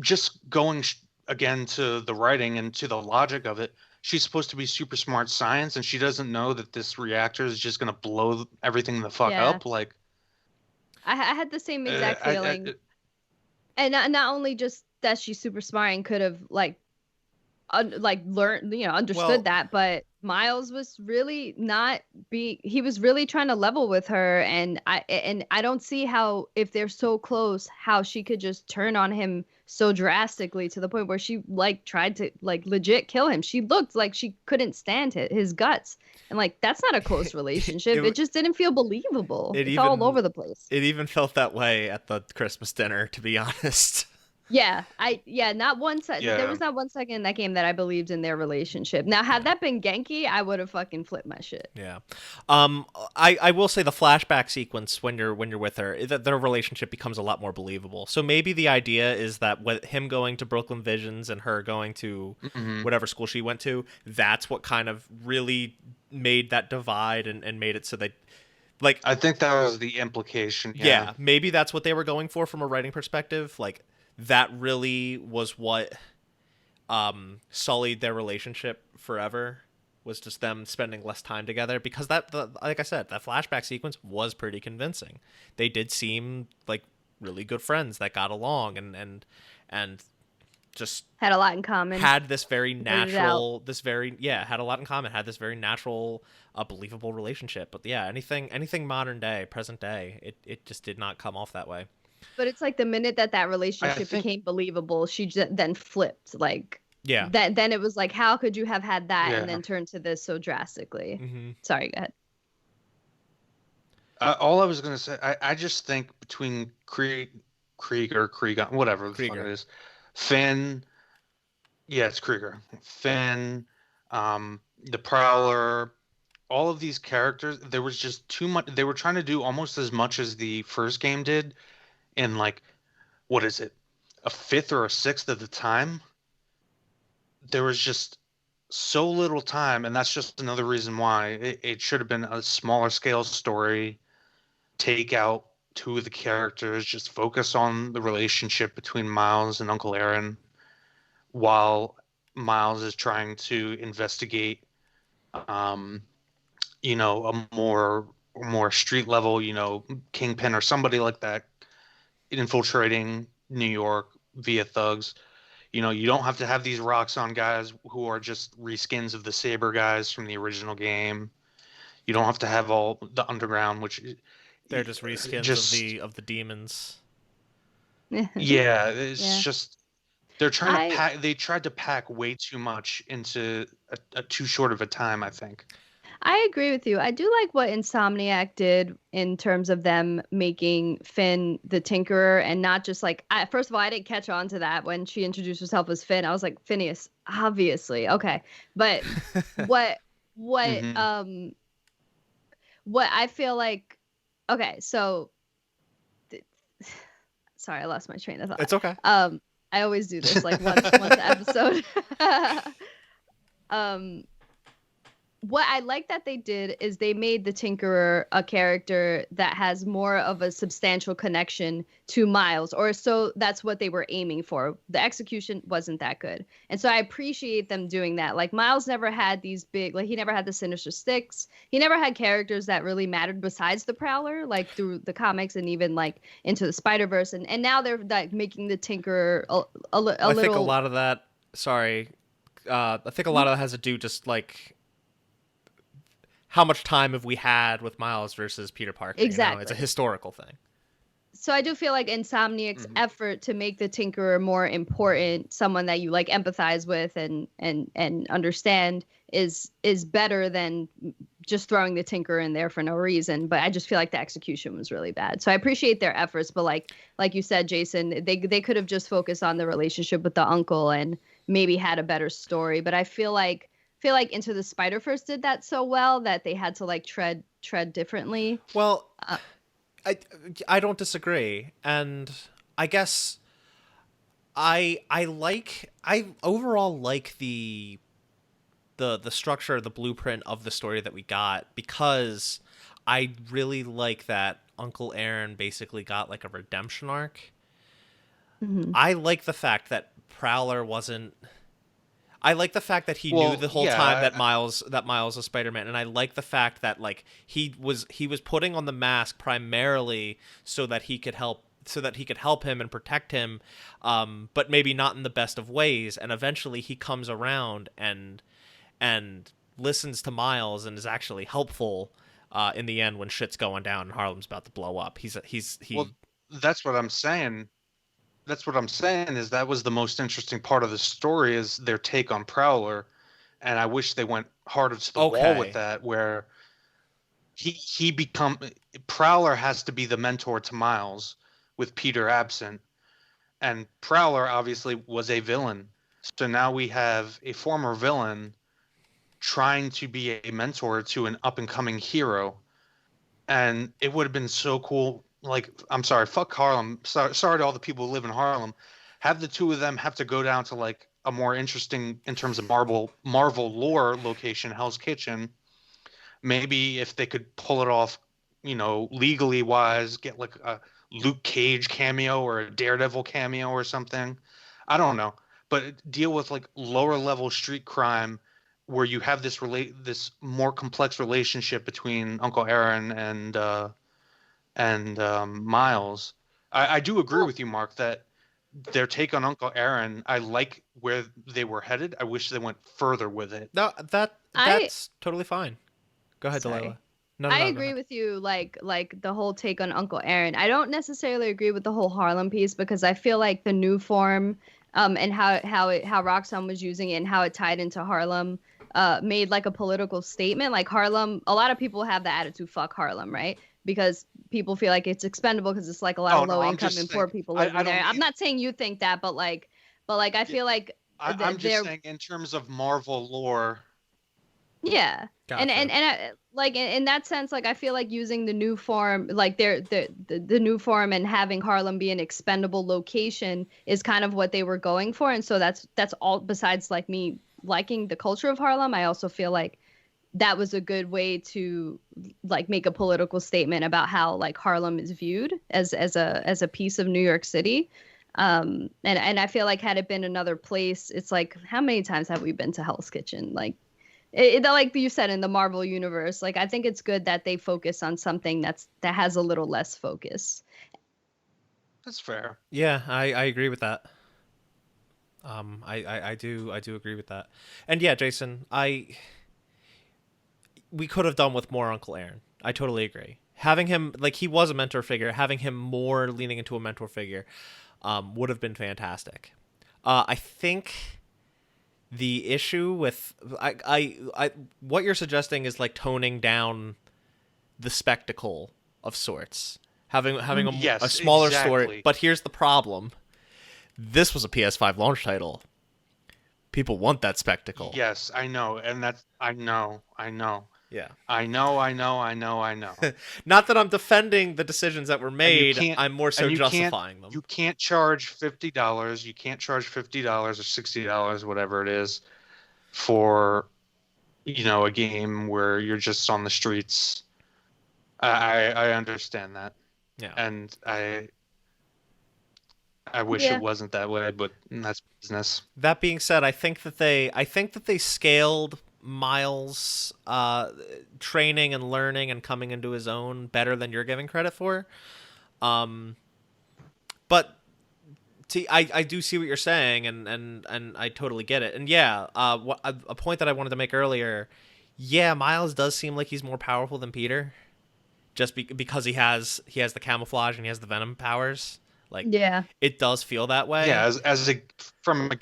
just going again to the writing and to the logic of it, she's supposed to be super smart science, and she doesn't know that this reactor is just going to blow everything the fuck yeah, up. Like, I had the same exact feeling. I And not only just that she's super smart and could have like learned, understood Well, that, but Miles was really not he was really trying to level with her, and I don't see how, if they're so close, how she could just turn on him so drastically to the point where she like tried to like legit kill him. She looked like she couldn't stand his guts. And like, that's not a close relationship. It just didn't feel believable. It felt all over the place. It even felt that way at the Christmas dinner, to be honest. Yeah, not one second. There yeah. was not one second in that game that I believed in their relationship. Now, had that been Genki, I would have fucking flipped my shit. Yeah. I will say the flashback sequence when you're with her, that their relationship becomes a lot more believable. So maybe the idea is that with him going to Brooklyn Visions and her going to whatever school she went to, that's what kind of really made that divide and made it so that, like, I think that was the implication. yeah, maybe that's what they were going for from a writing perspective. Like, that really was what sullied their relationship forever, was just them spending less time together, because like I said, that flashback sequence was pretty convincing. They did seem like really good friends that got along and just Had a lot in common. had this very natural had a lot in common, had this very natural believable relationship. But yeah, anything modern day, present day, it just did not come off that way. But it's like the minute that relationship became believable, she then flipped. Like, yeah, then it was like, how could you have had that Yeah. and then turn to this so drastically? Mm-hmm. Sorry, go ahead. All I was gonna say, I just think between Krieger, whatever the fuck it is, Finn, yeah, it's Krieger, Finn, the Prowler, all of these characters, there was just too much. They were trying to do almost as much as the first game did in, like, what is it, a fifth or a sixth of the time. There was just so little time, and that's just another reason why it should have been a smaller scale story. Take out two of the characters, just focus on the relationship between Miles and Uncle Aaron, while Miles is trying to investigate a more street level, Kingpin or somebody like that, infiltrating New York via thugs. You don't have to have these Roxxon guys who are just reskins of the Saber guys from the original game. You don't have to have all the underground, which they're just reskins of the demons. Yeah, it's Yeah. just they're trying to pack. They tried to pack way too much into a too short of a time, I think. I agree with you. I do like what Insomniac did in terms of them making Finn the Tinkerer, and not just like, first of all, I didn't catch on to that when she introduced herself as Finn. I was like, Phineas, obviously. Okay. But what I feel like, okay, so sorry, I lost my train of thought. It's okay. I always do this like once an episode. what I like that they did is they made the Tinkerer a character that has more of a substantial connection to Miles, or so that's what they were aiming for. The execution wasn't that good. And so I appreciate them doing that. Like Miles never had these big, like he never had the Sinister Six. He never had characters that really mattered besides the Prowler, like through the comics and even like into the Spider-Verse. And now they're like making the Tinkerer a little. I think a lot of that, sorry, I think a lot of that has to do just like how much time have we had with Miles versus Peter Parker? Exactly. You know? It's a historical thing. So I do feel like Insomniac's effort to make the Tinkerer more important, someone that you like empathize with and understand, is better than just throwing the Tinkerer in there for no reason. But I just feel like the execution was really bad. So I appreciate their efforts, but like you said, Jason, they could have just focused on the relationship with the uncle and maybe had a better story. But I feel like Into the Spider-Verse did that so well that they had to like tread differently. Well, I don't disagree, and I guess I overall like the structure, the blueprint of the story that we got, because I really like that Uncle Aaron basically got like a redemption arc. Mm-hmm. I like the fact that Prowler wasn't. I like the fact that he knew the whole time that Miles was Spider-Man, and I like the fact that like he was putting on the mask primarily so that he could help him and protect him, but maybe not in the best of ways. And eventually he comes around and listens to Miles and is actually helpful in the end when shit's going down and Harlem's about to blow up. Well, that's what I'm saying. That's what I'm saying is that was the most interesting part of the story, is their take on Prowler, and I wish they went harder to the wall with that, where Prowler has to be the mentor to Miles with Peter absent, and Prowler obviously was a villain, so now we have a former villain trying to be a mentor to an up and coming hero, and it would have been so cool. Like, I'm sorry, fuck Harlem. Sorry to all the people who live in Harlem. Have the two of them have to go down to like a more interesting, in terms of Marvel lore location, Hell's Kitchen. Maybe if they could pull it off, you know, legally wise, get like a Luke Cage cameo or a Daredevil cameo or something. I don't know, but deal with like lower level street crime where you have this more complex relationship between Uncle Aaron and Miles. I do agree with you, Mark, that their take on Uncle Aaron, I like where they were headed. I wish they went further with it. No, that's totally fine. Go ahead, Delaila. No, I agree with you, like the whole take on Uncle Aaron. I don't necessarily agree with the whole Harlem piece, because I feel like the new form and how Roxxon was using it and how it tied into Harlem made like a political statement. Like Harlem, a lot of people have the attitude, fuck Harlem, right? Because people feel like it's expendable because it's like a lot of low income and poor people living there. I'm not saying you think that, but I feel like I'm just saying in terms of Marvel lore. Yeah. Gotcha. And like in that sense, like I feel like using the new form, like the new form and having Harlem be an expendable location is kind of what they were going for. And so that's all. Besides like me liking the culture of Harlem, I also feel like that was a good way to like make a political statement about how like Harlem is viewed as a piece of New York City. And I feel like had it been another place, it's like, how many times have we been to Hell's Kitchen? Like like you said, in the Marvel universe, like I think it's good that they focus on something that has a little less focus. That's fair. Yeah, I agree with that. I do agree with that. And yeah, Jason, we could have done with more Uncle Aaron. I totally agree. Having him, like, he was a mentor figure, having him more leaning into a mentor figure would have been fantastic. I think the issue with what you're suggesting is like toning down the spectacle of sorts, having a smaller story. But here's the problem: this was a PS5 launch title. People want that spectacle. Yes, I know, and that's I know. Yeah. I know. Not that I'm defending the decisions that were made. I'm more so justifying them. You can't charge $50. You can't charge $50 or $60, whatever it is, for a game where you're just on the streets. I understand that, Yeah. and I wish it Yeah. wasn't that way, but that's business. That being said, I think that they scaled Miles' training and learning and coming into his own better than you're giving credit for. Um, but I do see what you're saying, and I totally get it. And yeah, a point that I wanted to make earlier. Yeah, Miles does seem like he's more powerful than Peter, just because he has the camouflage and he has the venom powers. Like, Yeah. it does feel that way. Yeah, from a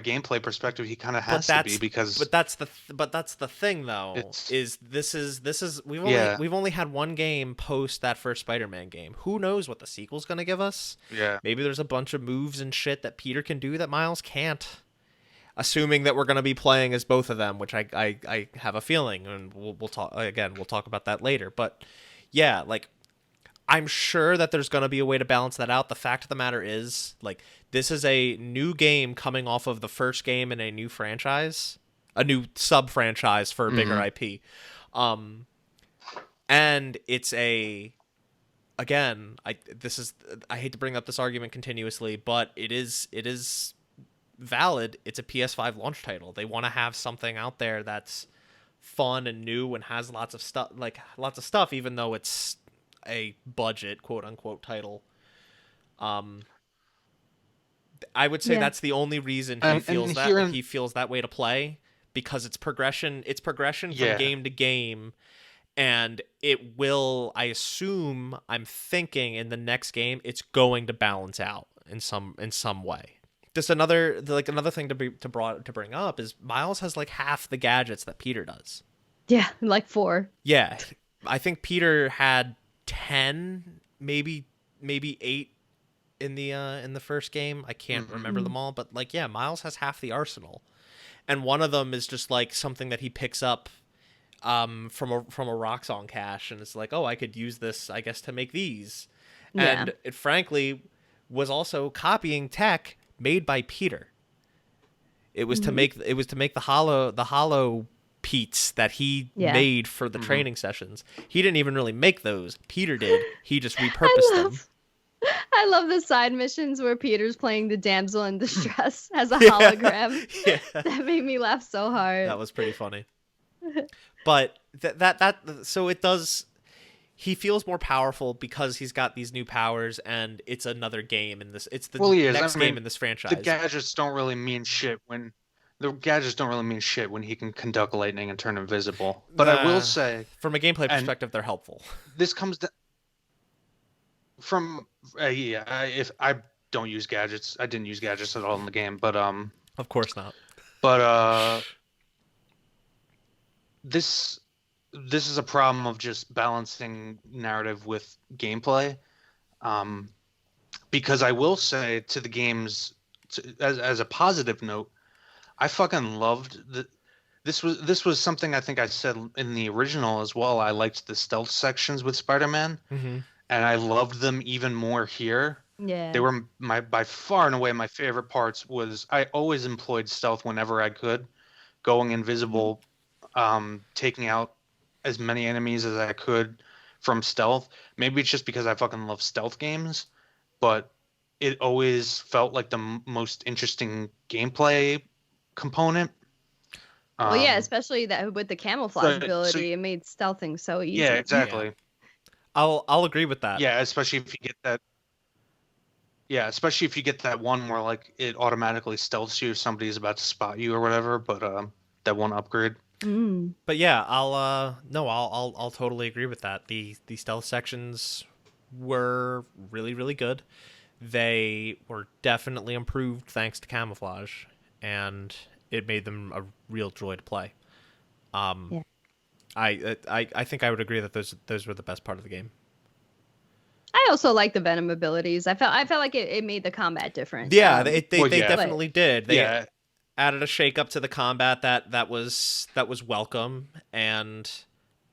gameplay perspective, he kind of But has to be that's because but that's the thing though, it's is this is yeah, we've only had one game post that first Spider-Man game. Who knows what the sequel's gonna give us? yeah. Maybe there's a bunch of moves and shit that Peter can do that Miles can't. Assuming that we're gonna be playing as both of them, which I have a feeling, and we'll talk again. We'll talk about that later. But yeah, like, I'm sure that there's going to be a way to balance that out. The fact of the matter is, like, this is a new game coming off of the first game in a new franchise, a new sub franchise for a bigger Mhm. IP. Um, and it's again, I hate to bring up this argument continuously, but it is valid. It's a PS5 launch title. They want to have something out there that's fun and new and has lots of stuff, even though it's a budget quote unquote title. um I would say Yeah. that's the only reason And here in he feels that way to play, because it's progression from yeah, game to game, and it will, I'm thinking in the next game it's going to balance out in some way. Just another thing to bring up is Miles has like half the gadgets that Peter does. Yeah. Like 4. Yeah, I think Peter had 10, maybe 8 in the first game. I can't mhm. remember them all, but like, yeah, Miles has half the arsenal, and one of them is just like something that he picks up from a rock song cache, and it's like, oh, I could use this, I guess, to make these. Yeah. And it frankly was also copying tech made by Peter. Mhm. It was to make the hollow Pete's that he Yeah. made for the Mhm. training sessions. He didn't even really make those. Peter did. He just repurposed I them. love I love the side missions where Peter's playing the damsel in distress as a Yeah. hologram. Yeah. That made me laugh so hard. That was pretty funny. But that so it does, he feels more powerful because he's got these new powers, and it's another game in this, it's the Well, he is. next I game mean, in this the franchise. gadgets don't really mean shit when the gadgets don't really mean shit when he can conduct lightning and turn invisible. But I will say, From a gameplay and perspective, they're helpful. this comes from yeah, if I don't use gadgets, I didn't use gadgets at all in the game, Of course not. but this this is a problem of just balancing narrative with gameplay. Um, because I will say to the games, as a positive note, I fucking loved the. This was something I think I said in the original as well. I liked the stealth sections with Spider-Man, Mm-hmm. and I loved them even more here. They Yeah. were my by far and away my favorite parts. Was I always employed stealth whenever I could, going Mhm. invisible, taking out as many enemies as I could from stealth. Maybe it's just because I fucking love stealth games, but it always felt like the most interesting gameplay component. Well, yeah, Um, especially that with the camouflage so ability, it made stealthing so yeah, easy. Yeah, exactly. I'll agree with that. Yeah, especially if you get that. Yeah, especially if you get that one where like it automatically stealths you if somebody's about to spot you or whatever. But that one upgrade. Mm. But yeah, I'll totally agree with that. The stealth sections were really really good. They were definitely improved thanks to camouflage, and it made them a real joy to play. Um, Yeah. I think I would agree that those were the best part of the game. I also like the venom abilities. I felt like it made the combat different. Yeah, they Well, yeah, definitely did. They yeah, added a shake up to the combat that was welcome and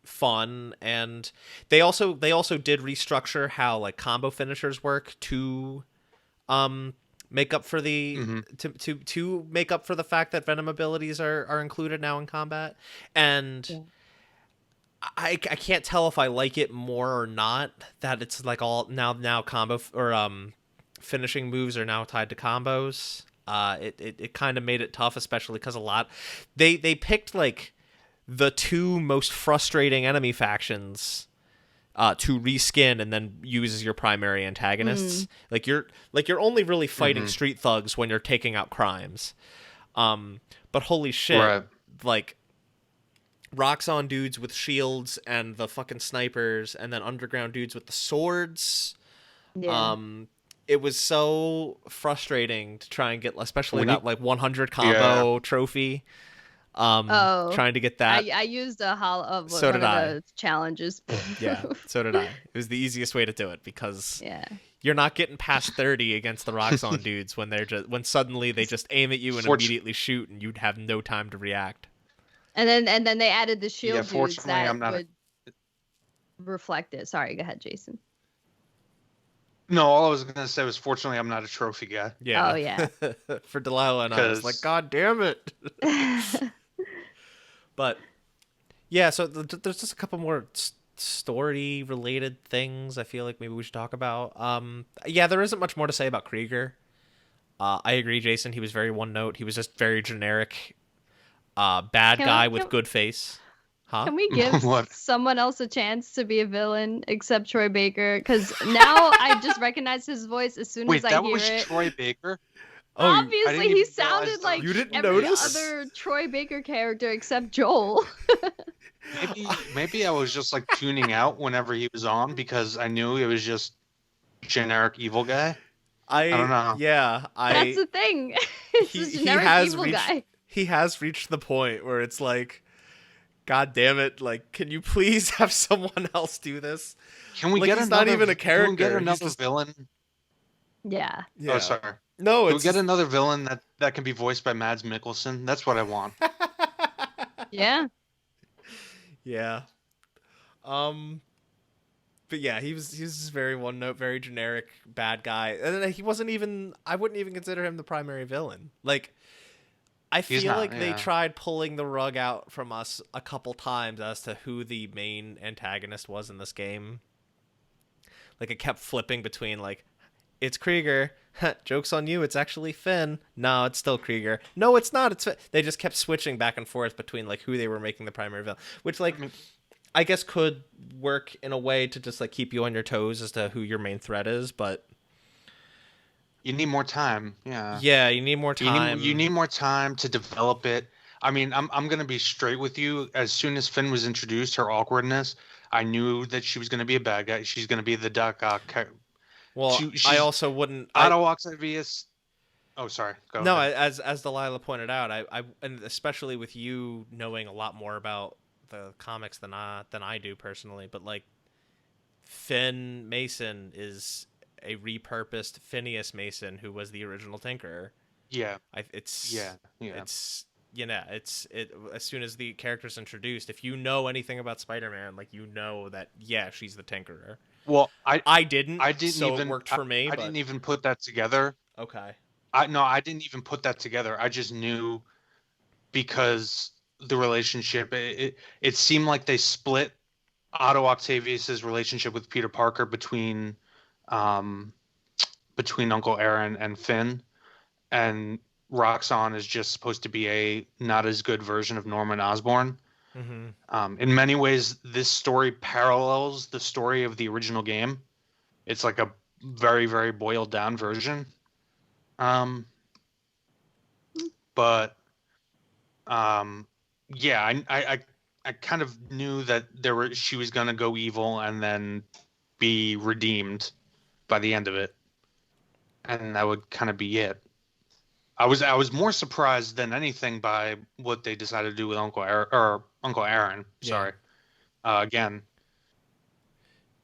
fun, and they also did restructure how like combo finishers work to um make up for the to make up for the fact that Venom abilities are included now in combat. And Yeah. I can't tell if I like it more or not that it's like all now combo or finishing moves are now tied to combos. It kind of made it tough, especially because they picked like the two most frustrating enemy factions to reskin and then use as your primary antagonists. Like you're only really fighting street thugs when you're taking out crimes. But holy shit, Right. like rocks on dudes with shields and the fucking snipers, and then underground dudes with the swords. Yeah. It was so frustrating to try and get, especially that like 100 combo trophy. Trying to get that. I used a of So one did of I. the challenges. Yeah, so did I. It was the easiest way to do it because Yeah. you're not getting past 30 against the rocks on dudes when suddenly they just aim at you and immediately shoot, and you'd have no time to react. And then they added the shield dudes fortunately, that I'm not would reflect it. Sorry, go ahead, Jason. No, all I was gonna say was, fortunately, I'm not a trophy guy. Yeah. Oh, yeah. For Delaila and I was like, God damn it. But yeah, so there's just a couple more story related things I feel like maybe we should talk about. Yeah, there isn't much more to say about Krieger. I agree, Jason. He was very one note. He was just very generic. Bad guy with good face. Huh? Can we give What? someone else a chance to be a villain except Troy Baker? Because now I just recognize his voice as soon Wait, as I that hear was it. Troy Baker? Oh, I Obviously, didn't he even realize sounded that. like You didn't every notice? other Troy Baker character except Joel. Maybe I was just like tuning out whenever he was on because I knew it was just generic evil guy. I don't know. Yeah, That's the thing. It's a generic evil guy. He has reached the point where it's like, God damn it! Like, can you please have someone else do this? Can we Like, get he's another? not even a Can we get character. He's another just- villain? Yeah. Yeah. Oh, sorry. No, Can we it's get another villain that can be voiced by Mads Mikkelsen? That's what I want. Yeah. Yeah. But yeah, he was just very one note, very generic bad guy. And then he wasn't even, I wouldn't even consider him the primary villain. Like, I He's feel not, like they yeah. tried pulling the rug out from us a couple times as to who the main antagonist was in this game. Like, it kept flipping between like, it's Krieger. Joke's on you. It's actually Finn. No, it's still Krieger. No, it's not. It's Finn. They just kept switching back and forth between like who they were making the primary villain, which like I guess could work in a way to just like keep you on your toes as to who your main threat is, but You need more time. Yeah. yeah, you need more time. You need more time to develop it. I mean, I'm gonna be straight with you. As soon as Finn was introduced, her awkwardness, I knew that she was gonna be a bad guy. She's gonna be the Doc Ock. Well, she's I also wouldn't. Autoox obvious. Oh, sorry. Go No, ahead. as Delaila pointed out, I and especially with you knowing a lot more about the comics than I do personally, but like Finn Mason is a repurposed Phineas Mason who was the original Tinkerer. Yeah. It's as soon as the character's introduced, if you know anything about Spider-Man, like you know that she's the Tinkerer. Well, I didn't. So even it worked for me. I but... didn't even put that together. Okay. I didn't even put that together. I just knew because the relationship. It seemed like they split Otto Octavius's relationship with Peter Parker between Uncle Aaron and Finn, and Roxxon is just supposed to be a not as good version of Norman Osborn. Mm-hmm. In many ways, this story parallels the story of the original game. It's like a very, very boiled down version. But yeah, I kind of knew that she was gonna go evil and then be redeemed by the end of it, and that would kind of be it. I was more surprised than anything by what they decided to do with Uncle Aaron. Sorry, again.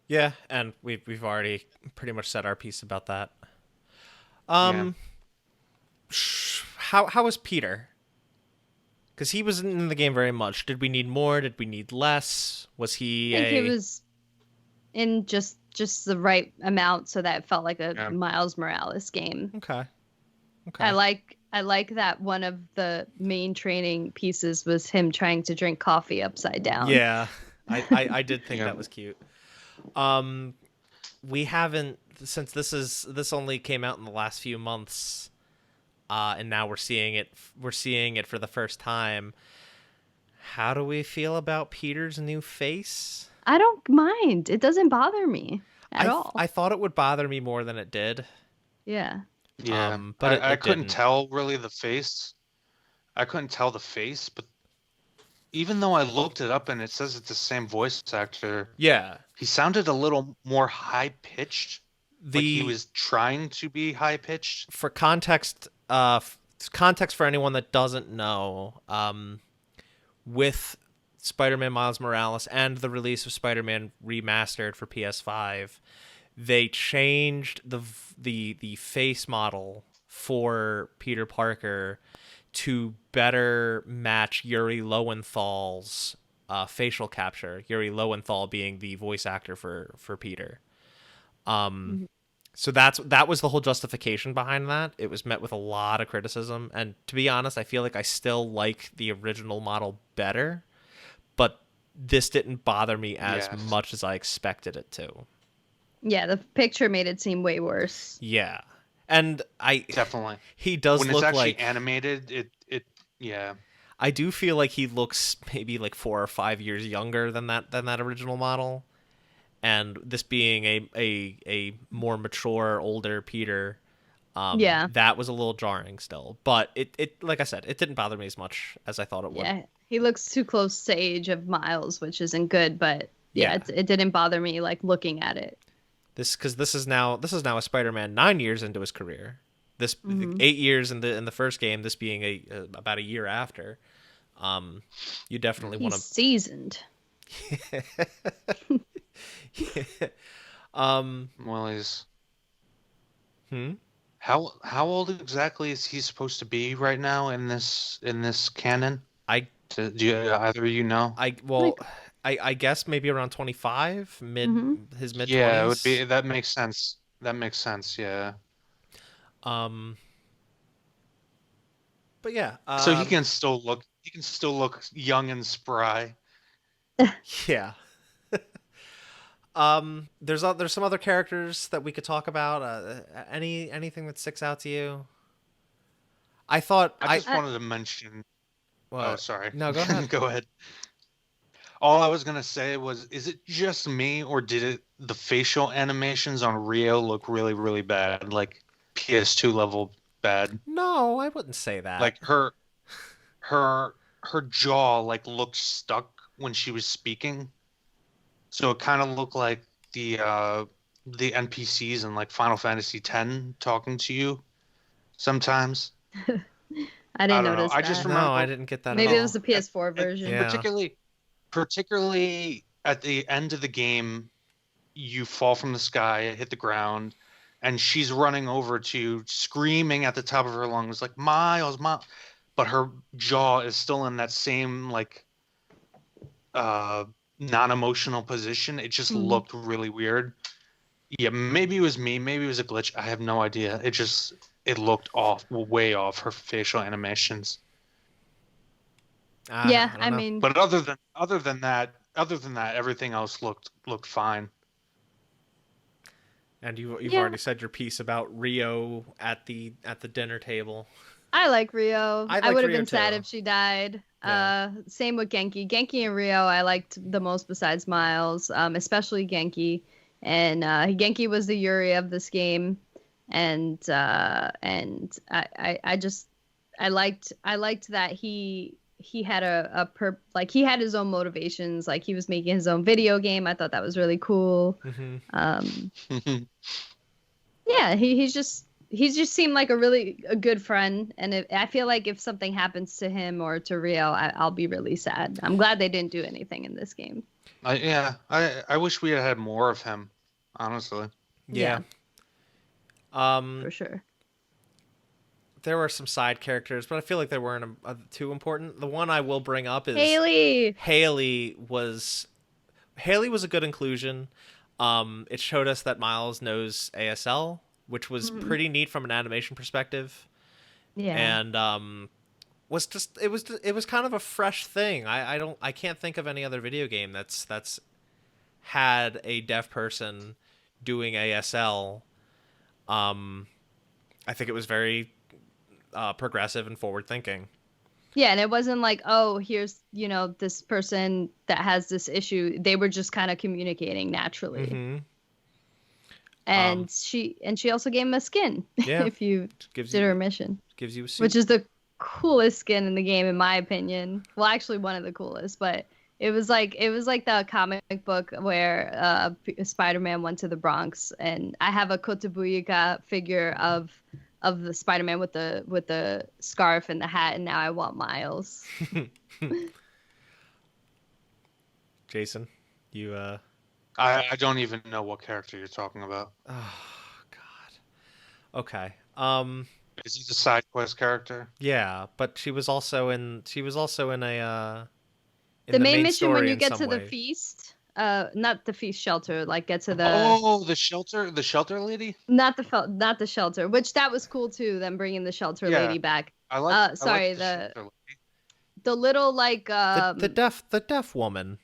Yeah, and we've already pretty much said our piece about that. Yeah. How was Peter? Because he wasn't in the game very much. Did we need more? Did we need less? Was he? I think he was in just the right amount so that it felt like a Miles Morales game. Okay. Okay. I like that one of the main training pieces was him trying to drink coffee upside down. Yeah, I did think Yeah. that was cute. Um, we haven't, since this only came out in the last few months, and now we're seeing it for the first time. How do we feel about Peter's new face? I don't mind. It doesn't bother me at all. I thought it would bother me more than it did. Yeah. Yeah. But I it couldn't didn't. tell really the face. I couldn't tell the face, but even though I looked it up and it says it's the same voice actor, Yeah. he sounded a little more high pitched. Like he The was trying to be high pitched. For context, context for anyone that doesn't know, with Spider-Man Miles Morales and the release of Spider-Man Remastered for PS5, they changed the face model for Peter Parker to better match Yuri Lowenthal's facial capture. Yuri Lowenthal being the voice actor for Peter. So that was the whole justification behind that. It was met with a lot of criticism, and to be honest, I feel like I still like the original model better, but this didn't bother me as Yes. much as I expected it to. Yeah, the picture made it seem way worse. Yeah. And Definitely. he does When look it's actually like animated, it yeah. I do feel like he looks maybe like 4 or 5 years younger than that original model. And this being a more mature, older Peter, Yeah. that was a little jarring still. But it like I said, it didn't bother me as much as I thought it would. Yeah. He looks too close to age of Miles, which isn't good, but yeah, Yeah. it didn't bother me like looking at it. Because this is now a Spider-Man 9 years into his career. This 8 years in the first game. This being about a year after. You definitely want He's to. seasoned. Well, he's how old exactly is he supposed to be right now in this canon? I Do you, either of you know? well, I guess maybe around 25, his mid 20s. Yeah, it would be. That makes sense. That makes sense. Yeah. But yeah. So he can still look. He can still look young and spry. Yeah. There's some other characters that we could talk about. Anything that sticks out to you? I thought I just wanted to mention. What? Oh, sorry. No, go ahead. Go ahead. All I was gonna say was, is it just me, or did the facial animations on Rio look really, really bad, like PS2 level bad? No, I wouldn't say that. Like her jaw like looked stuck when she was speaking, so it kind of looked like the NPCs in like Final Fantasy X talking to you sometimes. I didn't don't know. notice I that. just no, remember I didn't get that. Maybe at it all. was the PS4 version. Yeah. Particularly at the end of the game, you fall from the sky, hit the ground, and she's running over to you, screaming at the top of her lungs like Miles, Miles, but her jaw is still in that same like non-emotional position. It just looked really weird. Yeah, maybe it was me, maybe it was a glitch. I have no idea. It looked off, way off her facial animations. Yeah, don't I know. mean, But other than that, everything else looked fine. And you've Yeah. already said your piece about Rio at the dinner table. I like Rio. I I like would have Rio been sad too. if she died. Yeah. Same with Genki. Genki and Rio I liked the most besides Miles, especially Genki. And Genki was the Yuri of this game. And I liked that he had he had his own motivations, like he was making his own video game. I thought that was really cool. Yeah, he just seemed like a good friend, and I feel like if something happens to him or to Rio, I'll be really sad. I'm glad they didn't do anything in this game. I wish we had more of him, honestly. Yeah. For sure. There were some side characters, but I feel like they weren't too important. The one I will bring up is Haley. Haley was a good inclusion. It showed us that Miles knows ASL, which was pretty neat from an animation perspective. Yeah. and was just it was kind of a fresh thing. I can't think of any other video game that's had a deaf person doing ASL. I think it was very progressive and forward thinking. Yeah, and it wasn't like, oh, here's, this person that has this issue. They were just kind of communicating naturally. Mm-hmm. And she also gave him a skin Yeah, if you did her mission, gives you a suit. which is the coolest skin in the game in my opinion. Well, actually one of the coolest, but it was like the comic book where Spider-Man went to the Bronx, and I have a Kotobukiya figure of the Spider-Man with the scarf and the hat, and now I want Miles. Jason, you I don't even know what character you're talking about. oh god. Okay. Is he the side quest character? Yeah, but she was also in a in The main mission story when you in get some to the way. feast, not the feast shelter, like get to the Oh, the shelter lady. not the shelter, which that was cool too. Them bringing the shelter Yeah. lady back. I like the shelter lady. the little like The deaf woman.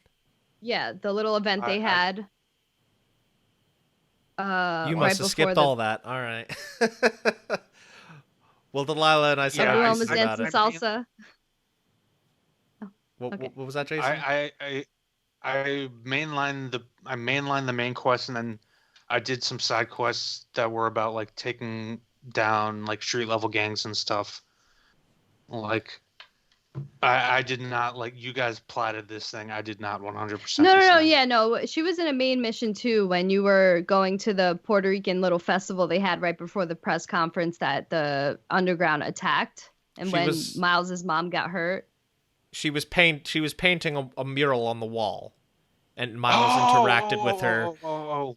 yeah, the little event they had. You right must have before skipped all that. All right. Well, Delilah and I said everyone was about dancing it. salsa. What was that, Jason? I mainlined the main quest, and then I did some side quests that were about like taking down like street level gangs and stuff. Like I did not, like, you guys platted this thing. I did not 100%. No, yeah, no. She was in a main mission too when you were going to the Puerto Rican little festival they had right before the press conference that the underground attacked, and when Miles's mom got hurt. She was painting a mural on the wall, and Miles interacted with her,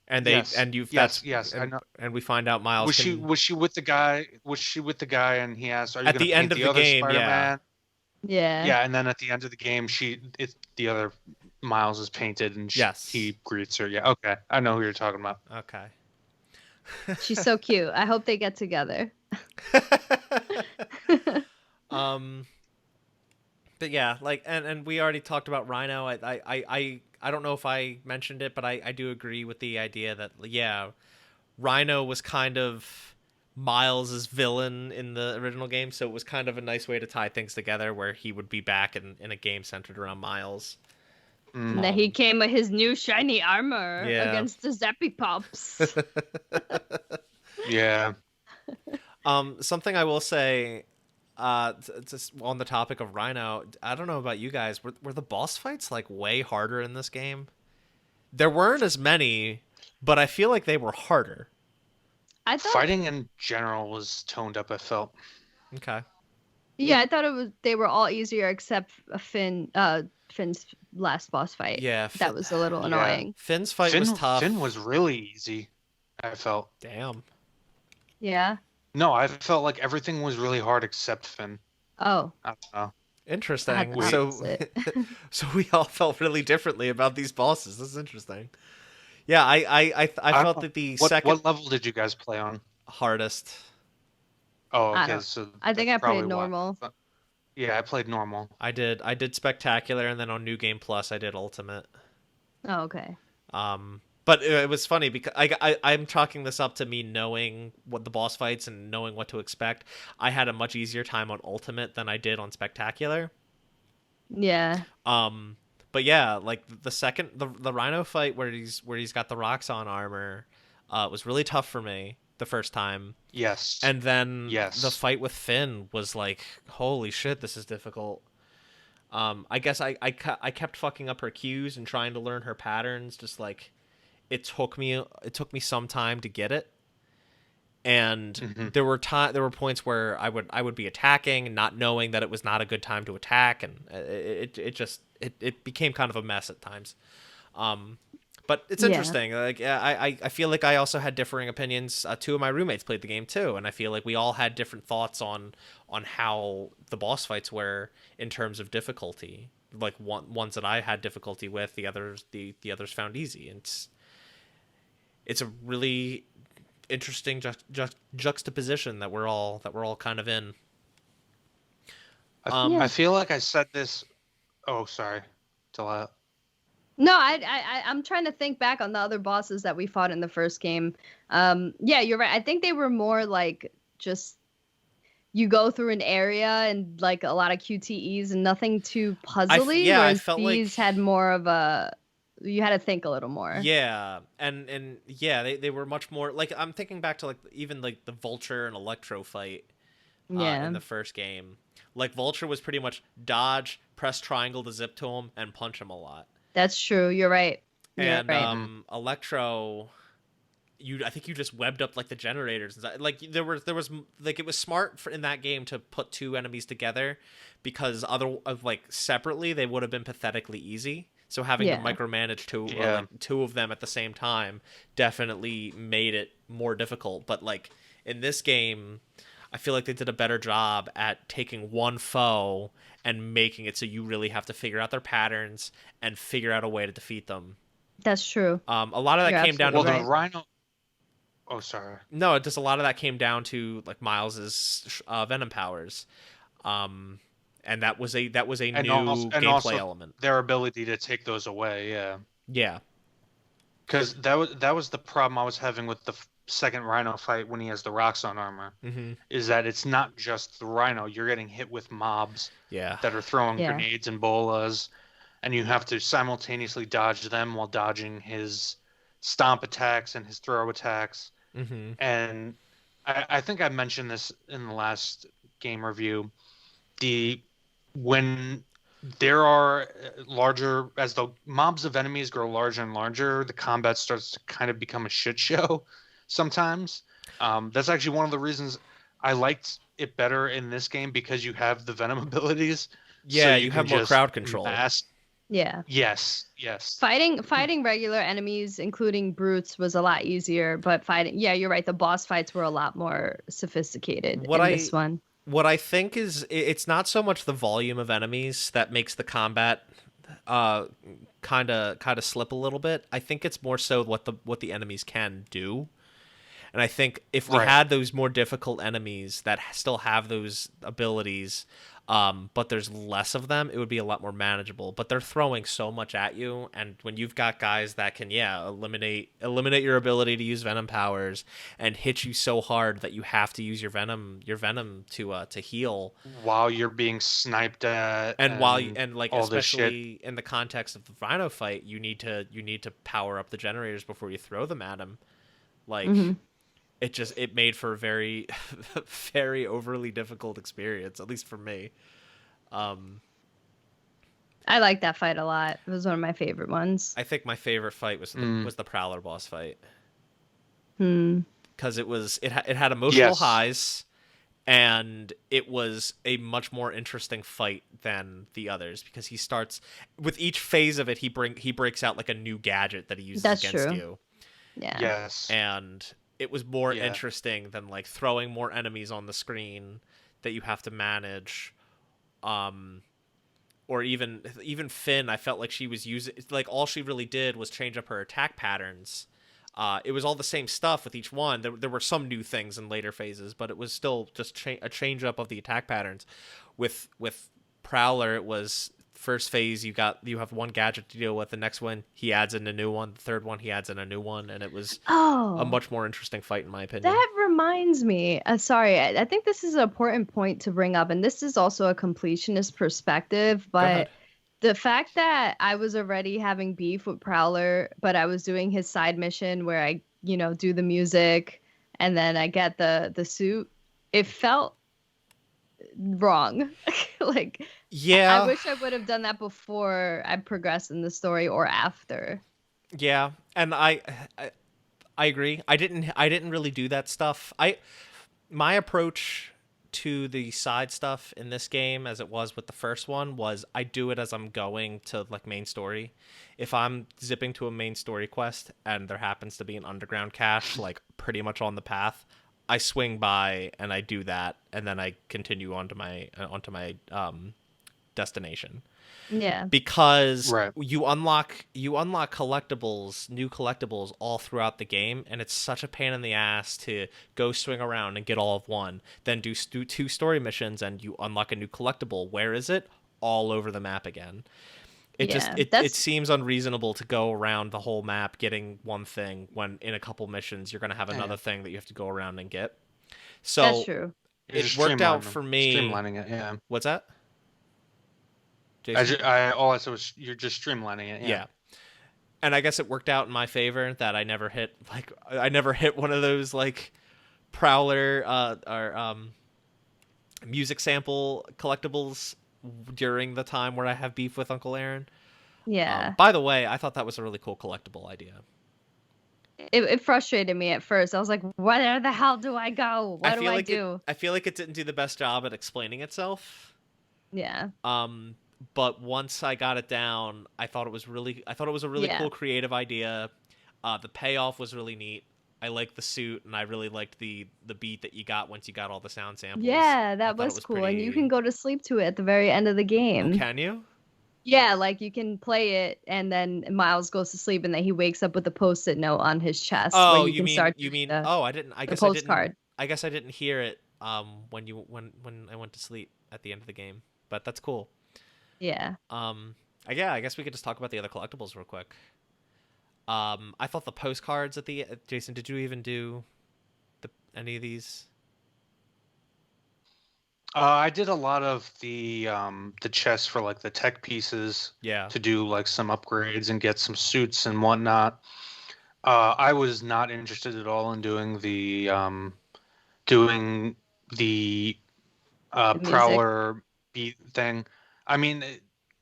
and they yes, and you yes, that's yes, I know. and we find out Miles Was she with the guy? Was she with the guy? And he asked, "Are you at going the to end paint of the the other game, Spider-Man?" Yeah. Yeah, and then at the end of the game, the other Miles is painted, and he greets her. Yeah, okay, I know who you're talking about. Okay. She's so cute. I hope they get together. But yeah, like, and we already talked about Rhino. I don't know if I mentioned it, but I do agree with the idea that, yeah, Rhino was kind of Miles's villain in the original game, so it was kind of a nice way to tie things together where he would be back in a game centered around Miles. And that he came with his new shiny armor against the Zappy Pops. Yeah. Something I will say, just on the topic of Rhino, I don't know about you guys, were the boss fights like way harder in this game? There weren't as many, but I feel like they were harder. I thought fighting in general was toned up, I felt. Okay. Yeah, I thought they were all easier except Finn's last boss fight. Yeah, that was a little annoying. Finn's fight was tough. Finn was really easy, I felt. Damn. Yeah. No, I felt like everything was really hard except Finn. Oh. I don't know. Interesting. So we all felt really differently about these bosses. This is interesting. Yeah, I felt that the second. What level did you guys play on? Hardest. Oh, okay. So I think I played normal. Yeah, I played normal. I did spectacular, and then on New Game Plus I did ultimate. Oh, okay. But it was funny because I'm chalking this up to me knowing what the boss fights and knowing what to expect. I had a much easier time on ultimate than I did on spectacular. Yeah. But yeah, like the Rhino fight where he's got the Roxxon armor, was really tough for me the first time. Yes. And then the fight with Finn was like, holy shit, this is difficult. I guess I kept fucking up her cues and trying to learn her patterns. Just like it took me some time to get it. And there were points where I would be attacking, not knowing that it was not a good time to attack, and it became kind of a mess at times. But it's interesting. Like I feel like I also had differing opinions. Two of my roommates played the game too, and I feel like we all had different thoughts on how the boss fights were in terms of difficulty. Like ones that I had difficulty with, the others found easy. And it's a really interesting juxtaposition that we're all kind of in. I feel like I said this. Oh, sorry. Delilah. No, I'm trying to think back on the other bosses that we fought in the first game. Yeah, you're right. I think they were more like just you go through an area and like a lot of QTEs and nothing too puzzly, I whereas felt like these had more of a you had to think a little more. yeah, and yeah, they were much more like I'm thinking back to like even like the Vulture and Electro fight in Yeah, the first game. Like Vulture was pretty much dodge, press triangle to zip to him, and punch him a lot. that's true. You're right. You're And right. Electro, I think you just webbed up like the generators. Like there was like it was smart in that game to put two enemies together because like separately they would have been pathetically easy. So having to micromanage two of them at the same time definitely made it more difficult. But like in this game, I feel like they did a better job at taking one foe and making it so you really have to figure out their patterns and figure out a way to defeat them. That's true. A lot of that You're came down to absolutely the Rhino. Oh, sorry. no, just a lot of that came down to like Miles's venom powers, and that was a new gameplay element. Their ability to take those away, yeah. Yeah, Because that was the problem I was having with the second Rhino fight when he has the Roxxon armor. mm-hmm. Is that it's not just the Rhino; you're getting hit with mobs that are throwing grenades and bolas, and you have to simultaneously dodge them while dodging his stomp attacks and his throw attacks. Mm-hmm. And I think I mentioned this in the last game review. When there are as the mobs of enemies grow larger and larger, the combat starts to kind of become a shit show sometimes. That's actually one of the reasons I liked it better in this game, because you have the venom abilities. Yeah, so you have more crowd control. Yeah. Yes. Fighting regular enemies, including brutes, was a lot easier. But you're right. The boss fights were a lot more sophisticated in this one. What I think is it's not so much the volume of enemies that makes the combat kind of slip a little bit. I think it's more so what the enemies can do. And I think if we had those more difficult enemies that still have those abilities, but there's less of them, it would be a lot more manageable. But they're throwing so much at you, and when you've got guys that can, eliminate your ability to use venom powers and hit you so hard that you have to use your venom to heal while you're being sniped at, and especially in the context of the Rhino fight, you need to power up the generators before you throw them at him, like. Mm-hmm. It made for a very, very overly difficult experience, at least for me. I like that fight a lot. It was one of my favorite ones. I think my favorite fight was the Prowler boss fight. Because it had emotional highs, and it was a much more interesting fight than the others, because he starts with each phase of it. He breaks out like a new gadget that he uses against you. Yeah. Yes. And it was more interesting than like throwing more enemies on the screen that you have to manage, or even Finn. I felt like she was using, like, all she really did was change up her attack patterns. It was all the same stuff with each one. There were some new things in later phases, but it was still just a change up of the attack patterns. With Prowler, it was first phase you have one gadget to deal with. The next one he adds in a new one. The third one he adds in a new one, and it was a much more interesting fight in my opinion. That reminds me. Sorry, I think this is an important point to bring up, and this is also a completionist perspective. But the fact that I was already having beef with Prowler, but I was doing his side mission where I do the music and then I get the suit, it felt wrong. Like. Yeah. I wish I would have done that before I progressed in the story or after. Yeah, and I agree. I didn't really do that stuff. My approach to the side stuff in this game, as it was with the first one, was I do it as I'm going to like main story. If I'm zipping to a main story quest and there happens to be an underground cache like pretty much on the path, I swing by and I do that, and then I continue onto my destination. Yeah. Because Right. you unlock collectibles, new collectibles all throughout the game, and it's such a pain in the ass to go swing around and get all of one, then do two story missions and you unlock a new collectible. Where is it? All over the map again. It seems unreasonable to go around the whole map getting one thing when in a couple missions you're going to have another thing that you have to go around and get. So that's true. it worked out for me. Streamlining it, yeah. What's that? Jason? All I said was you're just streamlining it. Yeah. And I guess it worked out in my favor that I never hit one of those like Prowler or music sample collectibles during the time where I have beef with Uncle Aaron. Yeah. By the way, I thought that was a really cool collectible idea. It frustrated me at first. I was like, where the hell do I go? What do I do? I feel like it didn't do the best job at explaining itself. Yeah. But once I got it down, I thought it was a really cool creative idea. The payoff was really neat. I liked the suit, and I really liked the beat that you got once you got all the sound samples. Yeah, that was cool. And you can go to sleep to it at the very end of the game. Oh, can you? Yeah, like you can play it, and then Miles goes to sleep, and then he wakes up with a Post-it note on his chest. Oh, where you mean? I didn't. I guess postcard. I guess I didn't hear it. When I went to sleep at the end of the game, but that's cool. Yeah. I guess we could just talk about the other collectibles real quick. I thought the postcards at the Jason, did you even do any of these? I did a lot of the chests for like the tech pieces. Yeah. To do like some upgrades and get some suits and whatnot. I was not interested at all in doing the Prowler beat thing. I mean,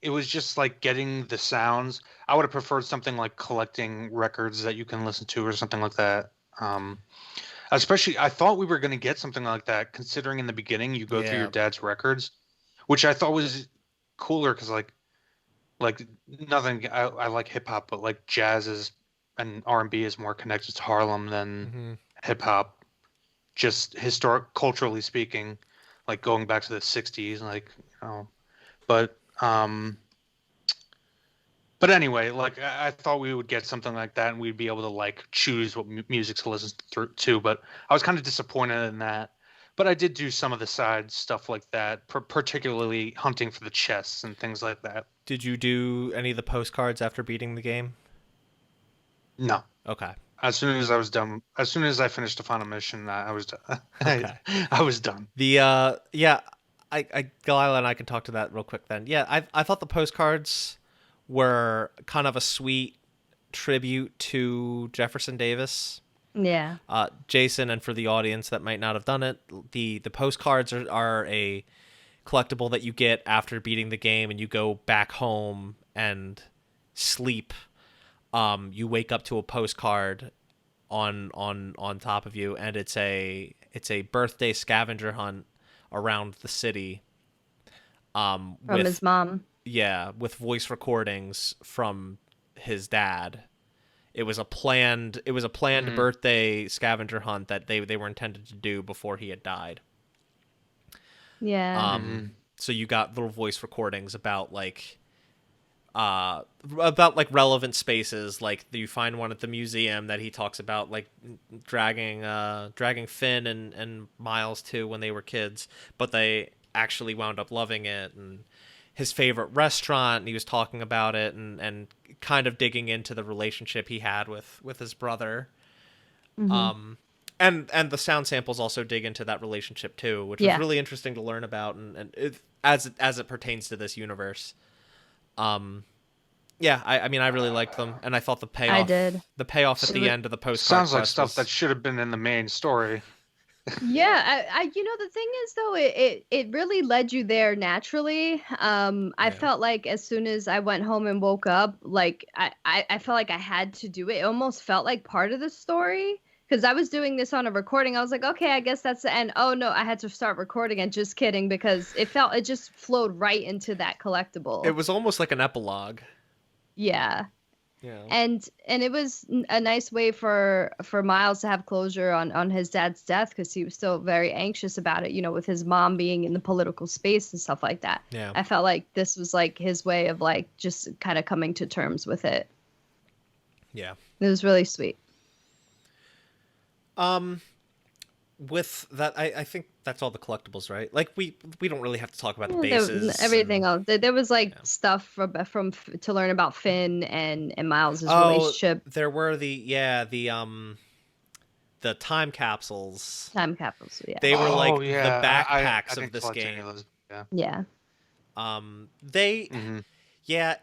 it was just like getting the sounds. I would have preferred something like collecting records that you can listen to or something like that. Especially, I thought we were going to get something like that, considering in the beginning you go through your dad's records, which I thought was cooler because like nothing. I like hip hop, but like jazz and R&B is more connected to Harlem than hip hop. Just culturally speaking, like going back to the '60s, like But anyway, like I thought we would get something like that, and we'd be able to like choose what music to listen to. But I was kind of disappointed in that. But I did do some of the side stuff like that, particularly hunting for the chests and things like that. Did you do any of the postcards after beating the game? No. Okay. As soon as I was done, as soon as I finished the final mission, I was done. Okay. I was done. Delaila and I can talk to that real quick then. Yeah, I thought the postcards were kind of a sweet tribute to Jefferson Davis. Yeah. Jason, and for the audience that might not have done it, the postcards are a collectible that you get after beating the game, and you go back home and sleep. You wake up to a postcard on top of you, and it's a birthday scavenger hunt around the city. From his mom. Yeah, with voice recordings from his dad. It was a planned birthday scavenger hunt that they were intended to do before he had died. Yeah. So you got little voice recordings about relevant spaces. Like you find one at the museum that he talks about, like dragging Finn and Miles to when they were kids, but they actually wound up loving it, and his favorite restaurant, and he was talking about it and kind of digging into the relationship he had with his brother. And the sound samples also dig into that relationship too, which was really interesting to learn about, and as it pertains to this universe. I mean, I really liked them, and I thought the payoff at the end of the postcard sounds like stuff that should have been in the main story. Yeah, the thing is though, it really led you there naturally. I felt like as soon as I went home and woke up, like I felt like I had to do it. It almost felt like part of the story, because I was doing this on a recording. I was like, okay, I guess that's the end. Oh no, I had to start recording, and just kidding, because it just flowed right into that collectible. It was almost like an epilogue. Yeah. Yeah. And it was a nice way for Miles to have closure on his dad's death, because he was still very anxious about it, with his mom being in the political space and stuff like that. Yeah. I felt like this was like his way of like just kind of coming to terms with it. Yeah. It was really sweet. With that, I think that's all the collectibles, right? Like we don't really have to talk about the Yeah, bases. everything else. There was like Yeah. stuff from to learn about Finn and Miles's Oh, relationship. there were the time capsules. Time capsules. Yeah. They were like Oh the yeah, backpacks I of didn't this collect any game. of those. Yeah. Yeah. They, Mm-hmm. yeah,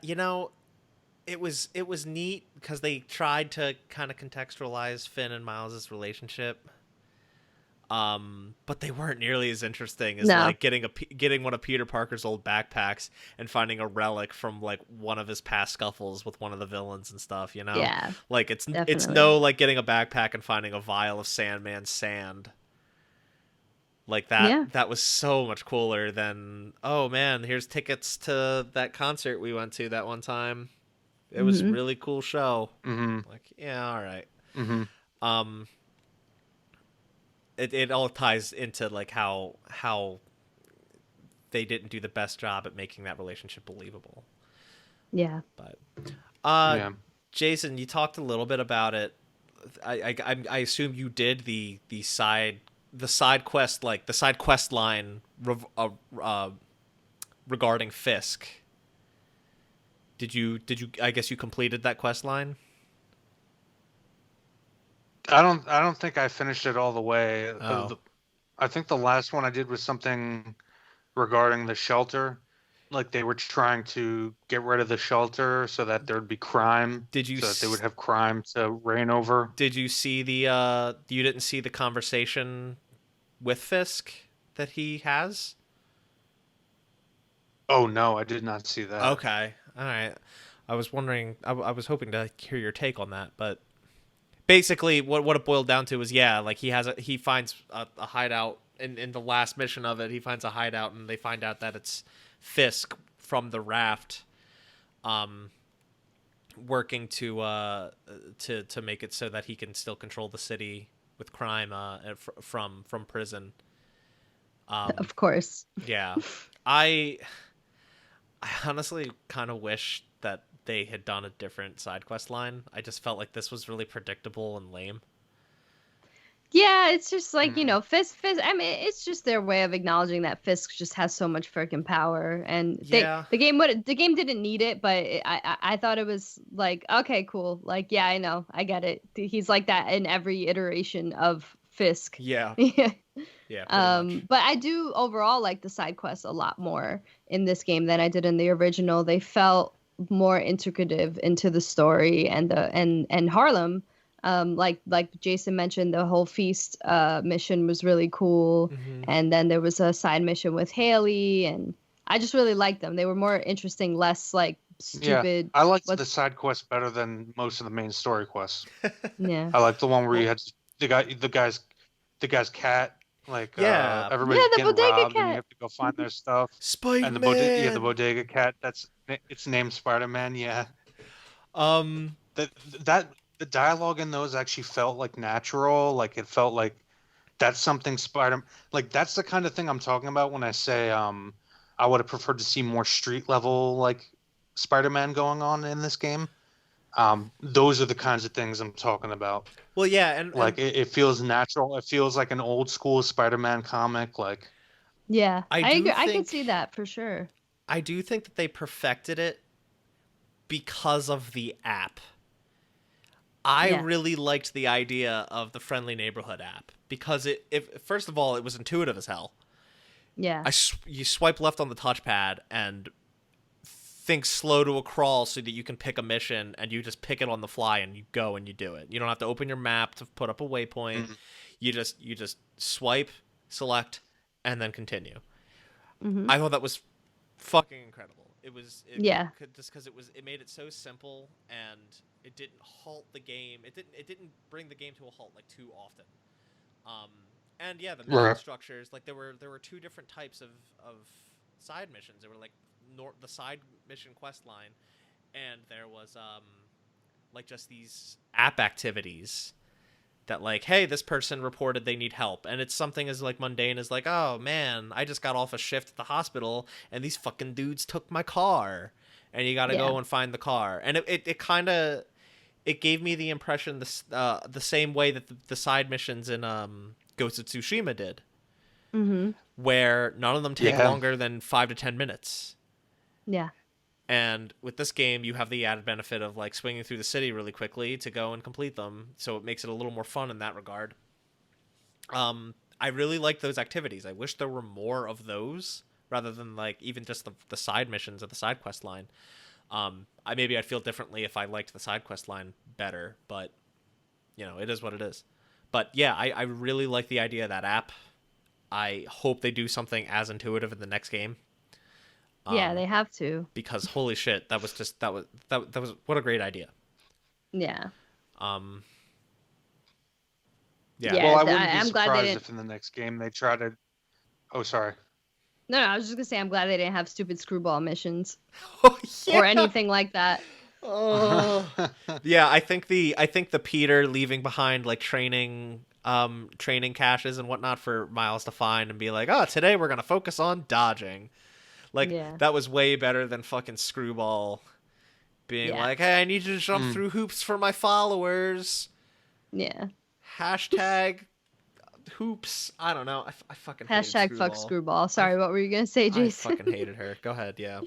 it was neat because they tried to kind of contextualize Finn and Miles's relationship. But they weren't nearly as interesting as No. like getting one of Peter Parker's old backpacks and finding a relic from like one of his past scuffles with one of the villains and stuff, Yeah. Like it's Definitely. no like getting a backpack and finding a vial of Sandman's sand. Like that Yeah. that was so much cooler than, oh man, here's tickets to that concert we went to that one time. It was a really cool show. Mm-hmm. Like, yeah, all right. Mm-hmm. It all ties into like how they didn't do the best job at making that relationship believable. Yeah. But Yeah. Jason, you talked a little bit about it. I assume you did the side quest, like the side quest line regarding Fisk. Did you I guess you completed that quest line? I don't think I finished it all the way. Oh. I think the last one I did was something regarding the shelter. Like they were trying to get rid of the shelter so that there'd be crime. Did you so that they would have crime to reign over. Did you see you didn't see the conversation with Fisk that he has? Oh no, I did not see that. Okay. All right. I was wondering, I was hoping to hear your take on that, but basically what it boiled down to was, yeah, like he finds a hideout in the last mission of it. He finds a hideout and they find out that it's Fisk from the raft, working to make it so that he can still control the city with crime from prison. Of course. Yeah. I honestly kind of wish that they had done a different side quest line. I just felt like this was really predictable and lame. Yeah, it's just like, Fisk. I mean, it's just their way of acknowledging that Fisk just has so much freaking power, and the game didn't need it, but I thought it was like, okay, cool. Like, yeah, I know, I get it. He's like that in every iteration of Fisk. Yeah. Yeah. But I do overall like the side quests a lot more in this game than I did in the original. They felt more integrative into the story and Harlem. Like Jason mentioned, the whole feast mission was really cool. Mm-hmm. And then there was a side mission with Haley, and I just really liked them. They were more interesting, less like stupid. Yeah, I liked the side quests better than most of the main story quests. Yeah. I liked the one where you had the guy's cat. Like, yeah, everybody's the getting bodega robbed cat. and you have to go find their stuff. Spider-Man. And the bodega cat. It's named Spider-Man. Yeah. The dialogue in those actually felt like natural. Like it felt like that's something like that's the kind of thing I'm talking about when I say I would have preferred to see more street level like Spider-Man going on in this game. Those are the kinds of things I'm talking about. Well, yeah, and like it feels natural. It feels like an old school Spider-Man comic. Like, yeah, I agree. I can think- see that for sure. I do think that they perfected it because of the app. I really liked the idea of the Friendly Neighborhood app because first of all, it was intuitive as hell. Yeah. You swipe left on the touchpad and think slow to a crawl so that you can pick a mission, and you just pick it on the fly and you go and you do it. You don't have to open your map to put up a waypoint. Mm-hmm. You just swipe, select, and then continue. Mm-hmm. I thought that was fucking incredible. Just because it made it so simple, and it didn't halt the game. It didn't bring the game to a halt like too often. And yeah, the mission structures, like there were two different types of side missions. There were like the side mission quest line, and there was like just these app activities that like, hey, this person reported they need help, and it's something as like mundane as like, oh man, I just got off a shift at the hospital and these fucking dudes took my car, and you got to go and find the car. And it kind of, it gave me the impression the same way that the side missions in Ghost of Tsushima did, where none of them take longer than 5 to 10 minutes. Yeah. And with this game, you have the added benefit of like swinging through the city really quickly to go and complete them, so it makes it a little more fun in that regard. I really like those activities. I wish there were more of those rather than like even just the side missions or the side quest line. I'd feel differently if I liked the side quest line better, but you know, it is what it is. But yeah, I really like the idea of that app. I hope they do something as intuitive in the next game. Yeah, they have to. Because holy shit, that was what a great idea. Yeah. Yeah. Well, I wouldn't be surprised if in the next game they try to. Oh, sorry. No, I was just gonna say I'm glad they didn't have stupid screwball missions Oh, yeah. or anything like that. Oh. Yeah, I think the Peter leaving behind like training caches and whatnot for Miles to find and be like, oh, today we're gonna focus on dodging. Like, that was way better than fucking Screwball being like, hey, I need you to jump through hoops for my followers. Yeah. Hashtag hoops. I don't know. I fucking hated Hashtag fuck Screwball. Sorry, what were you going to say, Jason? I fucking hated her. Go ahead, yeah.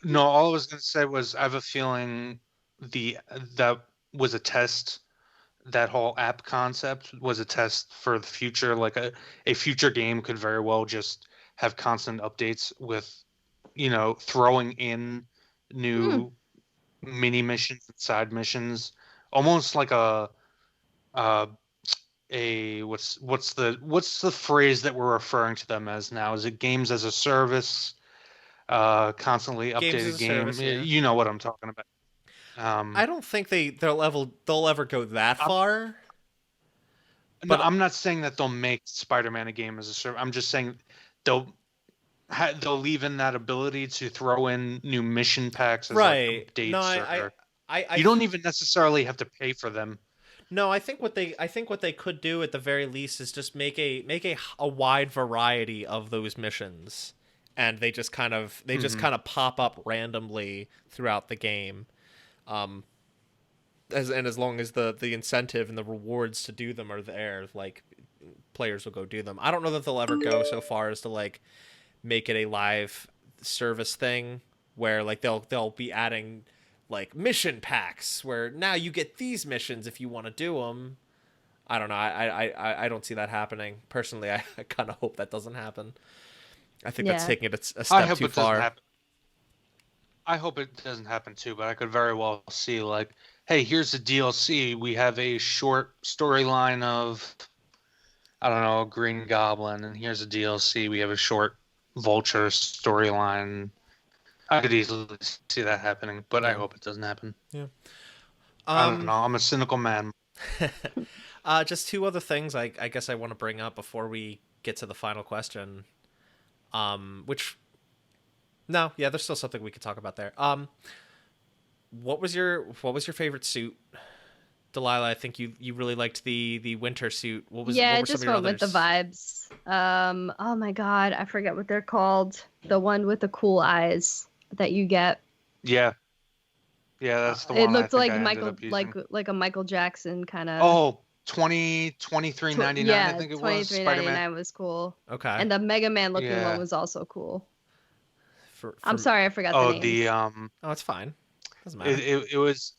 No, all I was going to say was I have a feeling that was a test. That whole app concept was a test for the future. Like a future game could very well just have constant updates with, you know, throwing in new mini missions and side missions, almost like a what's the phrase that we're referring to them as now? Is it games as a service? Constantly updated game. Service, yeah. You know what I'm talking about. I don't think they'll ever go that far. But I'm not saying that they'll make Spider-Man a game as a service. I'm just saying they'll leave in that ability to throw in new mission packs as like updates. No, you don't even necessarily have to pay for them. No, I think what they could do at the very least is just make a wide variety of those missions, and they just kind of pop up randomly throughout the game, as long as the incentive and the rewards to do them are there, like players will go do them. I don't know that they'll ever go so far as to like make it a live service thing where like they'll be adding like mission packs where now you get these missions if you want to do them. I don't know. I don't see that happening. Personally, I kind of hope that doesn't happen. I think that's taking it a step too far. I hope it doesn't happen too, but I could very well see like, hey, here's the DLC. We have a short storyline of, I don't know, Green Goblin, and here's a DLC. We have a short Vulture storyline. I could easily see that happening, but I hope it doesn't happen. Yeah. I don't know. I'm a cynical man. Just two other things I guess I want to bring up before we get to the final question. There's still something we could talk about there. What was your favorite suit, Delaila? I think you really liked the winter suit. What were just went with the vibes. Oh my god, I forget what they're called. The one with the cool eyes that you get. Yeah, that's the one. It looked like like a Michael Jackson kind of. Oh, $23.99. I think it was. $23.99 was cool. Okay. And the Mega Man looking one was also cool. I'm sorry, I forgot the name. Oh, it's fine. Doesn't matter. It was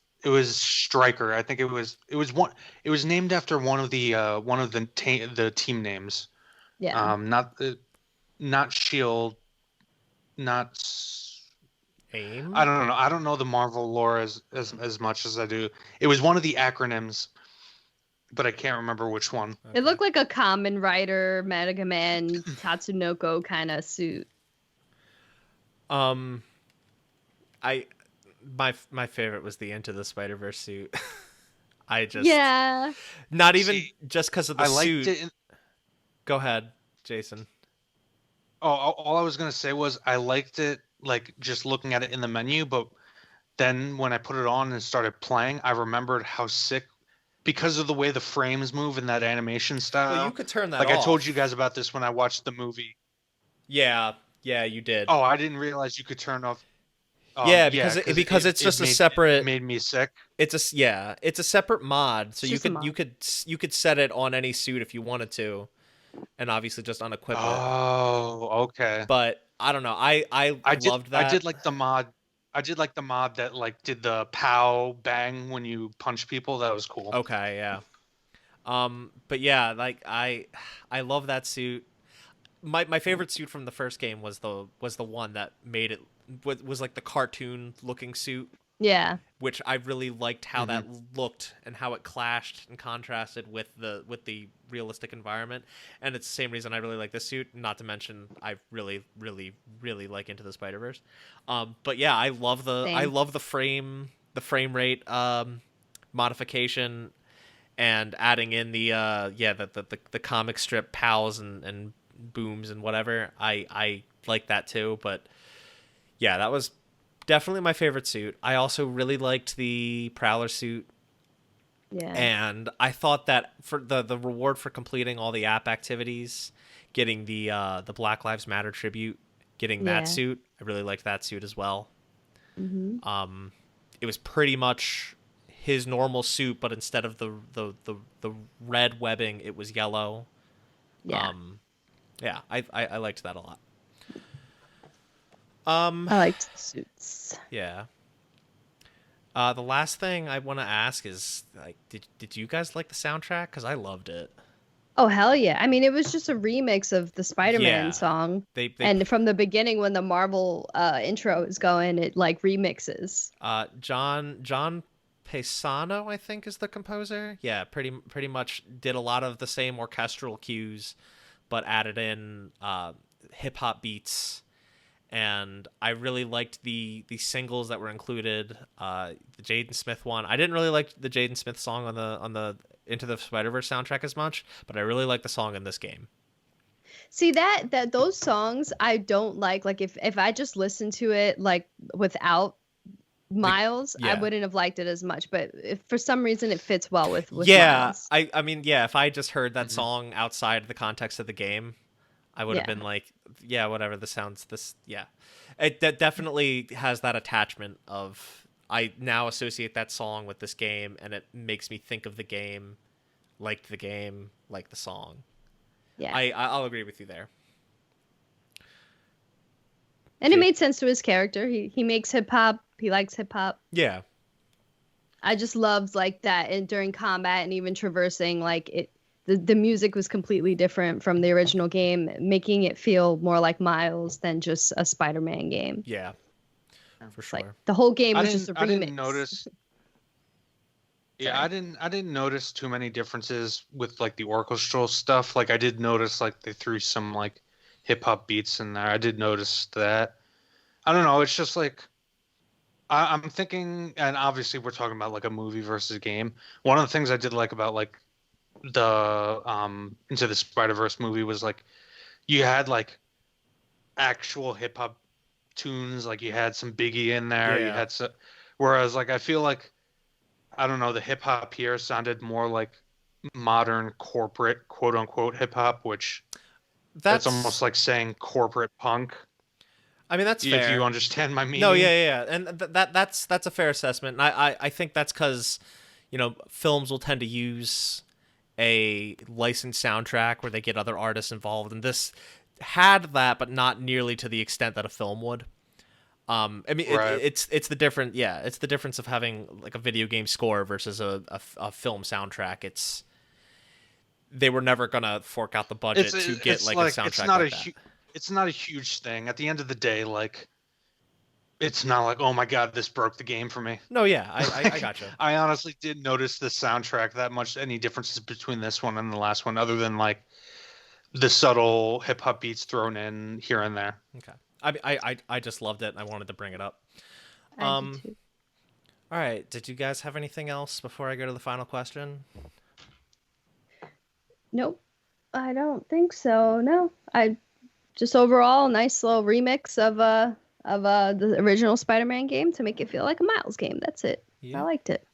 Stryker. I think it was one. It was named after one of the team names. Yeah. Not Shield. Not AIM. I don't know. I don't know the Marvel lore as much as I do. It was one of the acronyms, but I can't remember which one. Okay. It looked like a Kamen Rider, Mega Man, Tatsunoko kind of suit. My favorite was the Into the Spider-Verse suit. Not even just because of the suit. Liked it Go ahead, Jason. Oh, all I was gonna say was I liked it, like just looking at it in the menu, but then when I put it on and started playing, I remembered how sick, because of the way the frames move in that animation style. Well, you could turn that like off. I told you guys about this when I watched the movie. Yeah, you did. Oh, I didn't realize you could turn off. Yeah, Yeah, because it's just a it separate. made me sick. It's a separate mod, so It's you just a could mod. you could set it on any suit if you wanted to, and obviously just unequip it. Oh, okay. But I don't know. I loved that. I did like the mod. I did like the mod that like did the pow bang when you punch people. That was cool. Okay, yeah. But yeah, like I love that suit. My favorite suit from the first game was the one that made it was like the cartoon looking suit, Yeah. which I really liked how that looked and how it clashed and contrasted with the realistic environment. And it's the same reason I really like this suit. Not to mention I really like Into the Spider-Verse. But yeah, I love the frame rate modification and adding in the the comic strip pals and booms and whatever. I like that too. But yeah, that was definitely my favorite suit. I also really liked the Prowler suit. Yeah. And I thought that for the reward for completing all the app activities, getting the Black Lives Matter tribute, getting that suit, I really liked that suit as well. Mm-hmm. It was pretty much his normal suit, but instead of the red webbing, it was yellow. Yeah. Yeah, I liked that a lot. I liked the suits. Yeah. The last thing I want to ask is, like, did you guys like the soundtrack? Because I loved it. Oh hell yeah! I mean, it was just a remix of the Spider-Man song, and from the beginning when the Marvel intro is going, it like remixes. John Paesano, I think, is the composer. Yeah, pretty much did a lot of the same orchestral cues, but added in hip hop beats. And I really liked the singles that were included. The Jaden Smith one. I didn't really like the Jaden Smith song on the Into the Spider-Verse soundtrack as much, but I really like the song in this game. See that those songs I don't like. Like if I just listened to it like without Miles, I wouldn't have liked it as much. But if for some reason it fits well with Miles. I mean, yeah, if I just heard that song outside the context of the game, I would have been like, yeah, whatever. This sounds it definitely has that attachment of I now associate that song with this game, and it makes me think of the game, like the song. Yeah, I'll agree with you there. And it made sense to his character. He makes hip hop. He likes hip hop. Yeah. I just loved like that, and during combat and even traversing, like it. The music was completely different from the original game, making it feel more like Miles than just a Spider-Man game. Yeah, for sure. Like the whole game was just a remix. I didn't notice. Yeah, I didn't notice too many differences with like the orchestral stuff. Like I did notice like they threw some like hip hop beats in there. I did notice that. I don't know. It's just like I'm thinking, and obviously we're talking about like a movie versus a game. One of the things I did like about like the Into the Spider-Verse movie was like you had like actual hip hop tunes, like you had some Biggie in there, you had some, whereas like I feel like I don't know, the hip hop here sounded more like modern corporate quote unquote hip hop, which that's almost like saying corporate punk. I mean, that's fair. If you understand my meaning. No, yeah. And that's a fair assessment. And I think that's because, films will tend to use a licensed soundtrack where they get other artists involved, and this had that, but not nearly to the extent that a film would. I mean, it's the difference of having like a video game score versus a film soundtrack. They were never gonna fork out the budget to get like a soundtrack it's not a huge thing. At the end of the day, like it's not like, oh my god, this broke the game for me. No, yeah, I gotcha. I honestly didn't notice the soundtrack that much, any differences between this one and the last one, other than like the subtle hip hop beats thrown in here and there. Okay. I just loved it and I wanted to bring it up. I did too. All right. Did you guys have anything else before I go to the final question? Nope. I don't think so. No. I just overall nice little remix of of the original Spider-Man game to make it feel like a Miles game. That's it. I Yeah. liked it.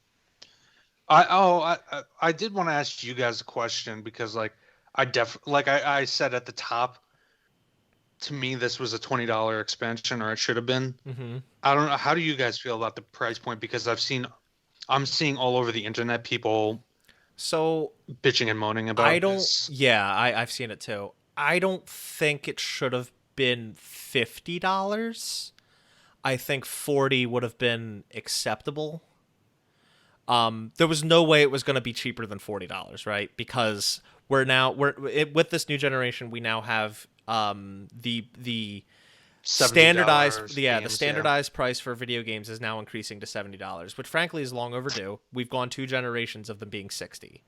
I did want to ask you guys a question because like I said at the top, to me this was a $20 expansion, or it should have been. Mm-hmm. I don't know, how do you guys feel about the price point, because I'm seeing all over the internet people So bitching and moaning about I don't. this. Yeah, I've seen it too. I don't think it should have been $50. I think 40 would have been acceptable. There was no way it was going to be cheaper than $40, right? Because with this new generation, we now have the standardized games, the standardized price for video games is now increasing to $70, which frankly is long overdue. We've gone 2 generations of them being 60.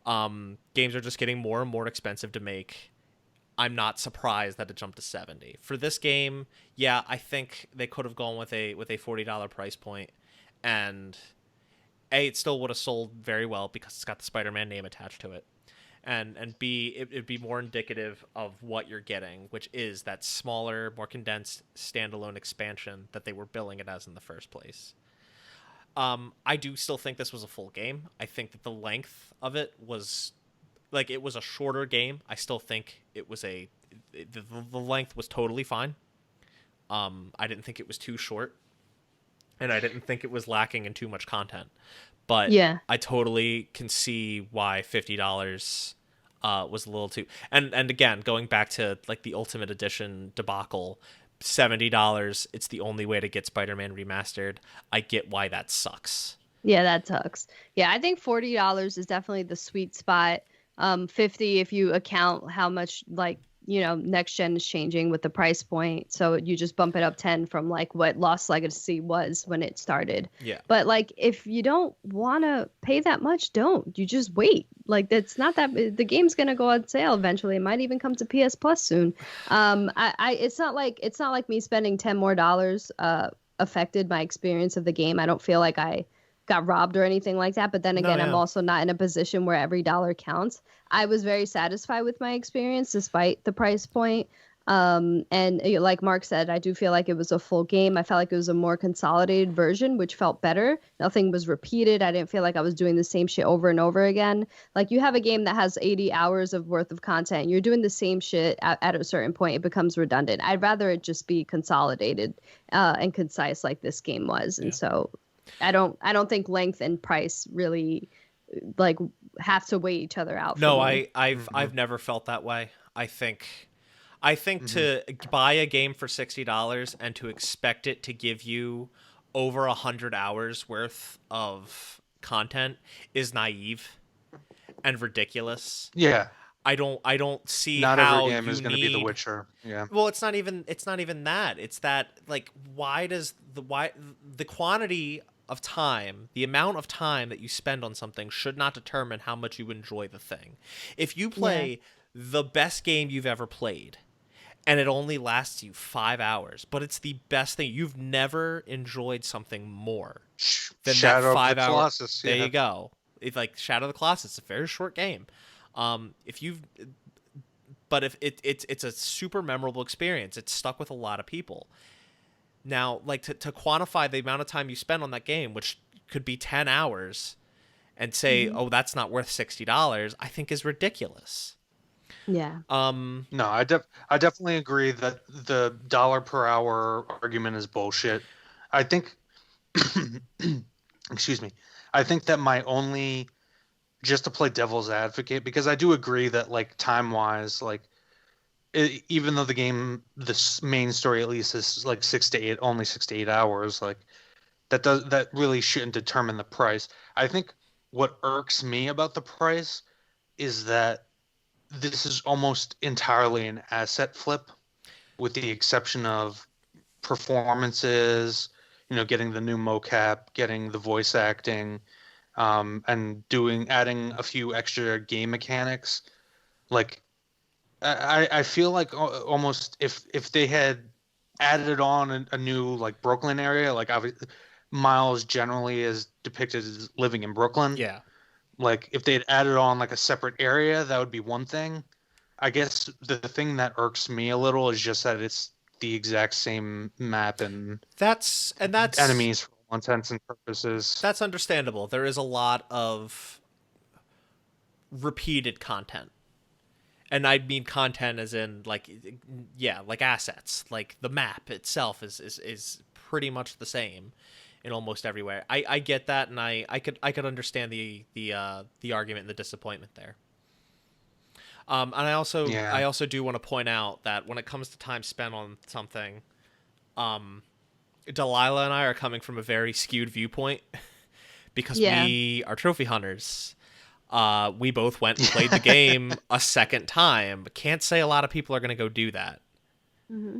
Games are just getting more and more expensive to make. I'm not surprised that it jumped to 70 for this game. Yeah, I think they could have gone with a $40 price point, and it still would have sold very well because it's got the Spider-Man name attached to it, and B, it'd be more indicative of what you're getting, which is that smaller, more condensed standalone expansion that they were billing it as in the first place. I do still think this was a full game. I think that the length of it was, like, it was a shorter game. I still think it was the length was totally fine. I didn't think it was too short, and I didn't think it was lacking in too much content. But Yeah. I totally can see why $50 was a little too. And again, going back to like the Ultimate Edition debacle, $70. It's the only way to get Spider-Man remastered. I get why that sucks. Yeah, that sucks. Yeah, I think $40 is definitely the sweet spot. 50 if you account how much, like, next gen is changing with the price point. So you just bump it up 10 from like what Lost Legacy was when it started. Yeah. But like, if you don't want to pay that much, don't. You just wait. Like, that's not that the game's gonna go on sale eventually. It might even come to PS Plus soon. It's not like me spending 10 more dollars affected my experience of the game. I don't feel like I got robbed or anything like that. But then again, I'm also not in a position where every dollar counts. I was very satisfied with my experience despite the price point. And like Mark said, I do feel like it was a full game. I felt like it was a more consolidated version, which felt better. Nothing was repeated. I didn't feel like I was doing the same shit over and over again. Like, you have a game that has 80 hours of worth of content. You're doing the same shit at a certain point. It becomes redundant. I'd rather it just be consolidated and concise like this game was. And so I don't think length and price really like have to weigh each other out. No, I've never felt that way. I think to buy a game for $60 and to expect it to give you over 100 hours worth of content is naive and ridiculous. Yeah. I don't see not how every game is going to be The Witcher. Yeah. Well, it's not even that. It's that, like, why the quantity of time, the amount of time that you spend on something should not determine how much you enjoy the thing. If you play the best game you've ever played and it only lasts you 5 hours, but it's the best thing, you've never enjoyed something more than Shadow that 5 of the hour. Colossus. There you go. It's like Shadow of the Colossus. It's a very short game. If it's a super memorable experience. It's stuck with a lot of people. Now, like, to quantify the amount of time you spend on that game, which could be 10 hours, and say, oh, that's not worth $60, I think is ridiculous. Yeah. No, I definitely agree that the dollar per hour argument is bullshit. I think, excuse me, I think that just to play devil's advocate, because I do agree that, like, time-wise, like, even though the main story at least is like 6 to 8, only 6 to 8 hours, like, that really shouldn't determine the price. I think what irks me about the price is that this is almost entirely an asset flip, with the exception of performances, getting the new mocap, getting the voice acting, and adding a few extra game mechanics. Like, I feel like almost if they had added on a new, like, Brooklyn area, like, obviously Miles generally is depicted as living in Brooklyn. Yeah. Like, if they had added on, like, a separate area, that would be one thing. I guess the thing that irks me a little is just that it's the exact same map and That's enemies for all intents and purposes. That's understandable. There is a lot of repeated content. And I mean content as in like assets. Like the map itself is pretty much the same in almost everywhere. I get that, and I could understand the argument and the disappointment there. And I also do want to point out that when it comes to time spent on something, Delaila and I are coming from a very skewed viewpoint because we are trophy hunters. We both went and played the game a second time, but can't say a lot of people are going to go do that. Mm-hmm.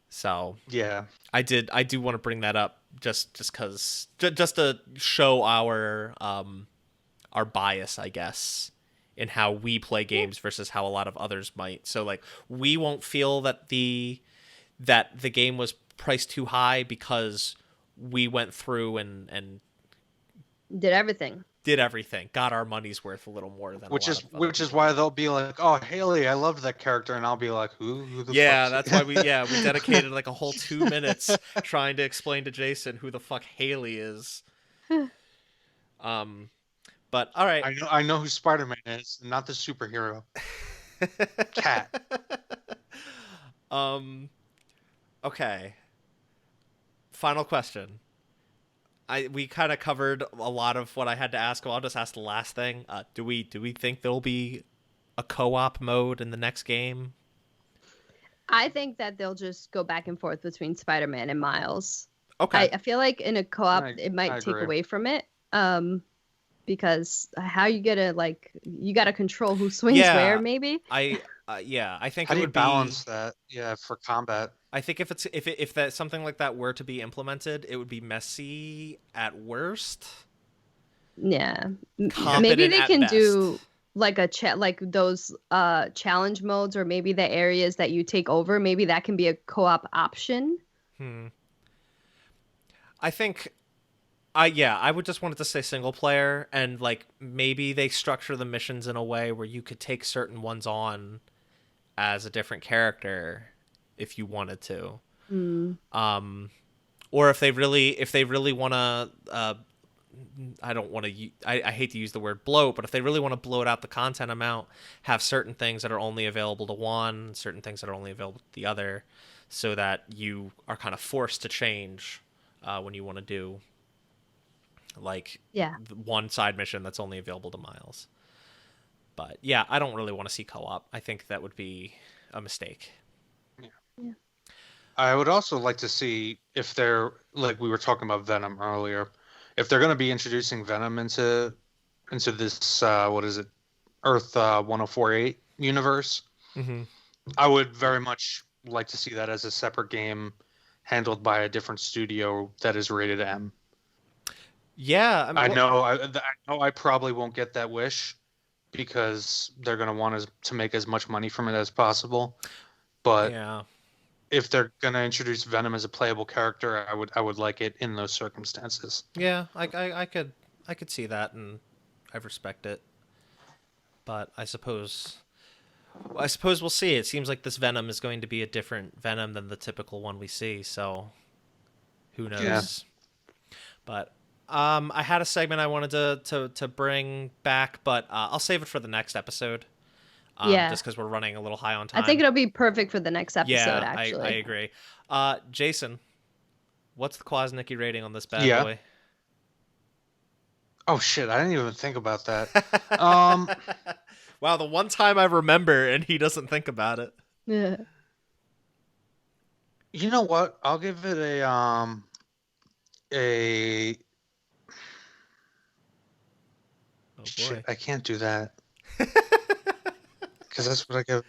So yeah, I do want to bring that up just because just to show our bias, I guess, in how we play games versus how a lot of others might. So like we won't feel that the game was priced too high because we went through and did everything. Got our money's worth a little more than which is why they'll be like, oh, Haley, I loved that character, and I'll be like, who the fuck? That's why we dedicated like a whole 2 minutes trying to explain to Jason who the fuck Haley is. But all right, I know who Spider-Man is, not the superhero. Cat. Okay, final question. We kind of covered a lot of what I had to ask. Well, I'll just ask the last thing. Do we think there'll be a co-op mode in the next game? I think that they'll just go back and forth between Spider-Man and Miles. Okay. I feel like in a co-op it might take away from it. Because how you gonna you gotta control who swings where, maybe. I think how it do you would balance that? Yeah, for combat. I think if that something like that were to be implemented, it would be messy at worst. Yeah, competent maybe they can best. do like like those challenge modes, or maybe the areas that you take over. Maybe that can be a co-op option. I think. I would just want it to say single player, and like maybe they structure the missions in a way where you could take certain ones on as a different character if you wanted to. Or if they really want to I hate to use the word bloat, but if they really want to bloat out the content amount, have certain things that are only available to one, certain things that are only available to the other, so that you are kind of forced to change when you want to do one side mission that's only available to Miles. But yeah, I don't really want to see co-op. I think that would be a mistake. Yeah. I would also like to see if they're, like we were talking about Venom earlier, if they're going to be introducing Venom into this what is it, Earth 1048 universe. I would very much like to see that as a separate game handled by a different studio that is rated M. Yeah, I know I probably won't get that wish because they're going to want to make as much money from it as possible. But if they're going to introduce Venom as a playable character, I would like it in those circumstances. Yeah, I could see that, and I respect it. But I suppose we'll see. It seems like this Venom is going to be a different Venom than the typical one we see, so who knows? Yeah. But I had a segment I wanted to bring back, but I'll save it for the next episode. Just because we're running a little high on time. I think it'll be perfect for the next episode, actually. I agree. Jason, what's the Kwasnicki rating on this bad boy? Oh, shit. I didn't even think about that. Wow, the one time I remember and he doesn't think about it. Yeah. You know what? I'll give it a... Oh, boy. Shit, I can't do that. Because that's what I give.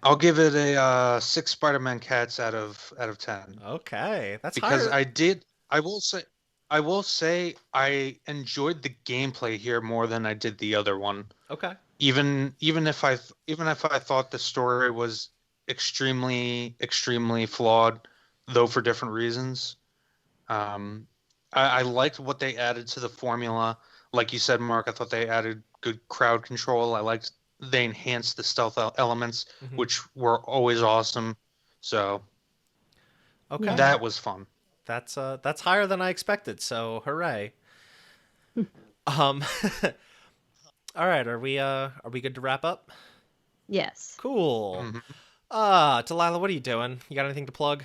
I'll give it a 6 Spider-Man cats out of 10. Okay, that's because higher. I will say I enjoyed the gameplay here more than I did the other one. Okay. Even if I thought the story was extremely flawed, though for different reasons. I liked what they added to the formula. Like you said, Mark, I thought they added good crowd control. I liked they enhanced the stealth elements, which were always awesome. So Okay. Yeah. that was fun. That's higher than I expected, so hooray. Um all right, are we good to wrap up? Yes. Cool. Mhm. Delilah, what are you doing? You got anything to plug?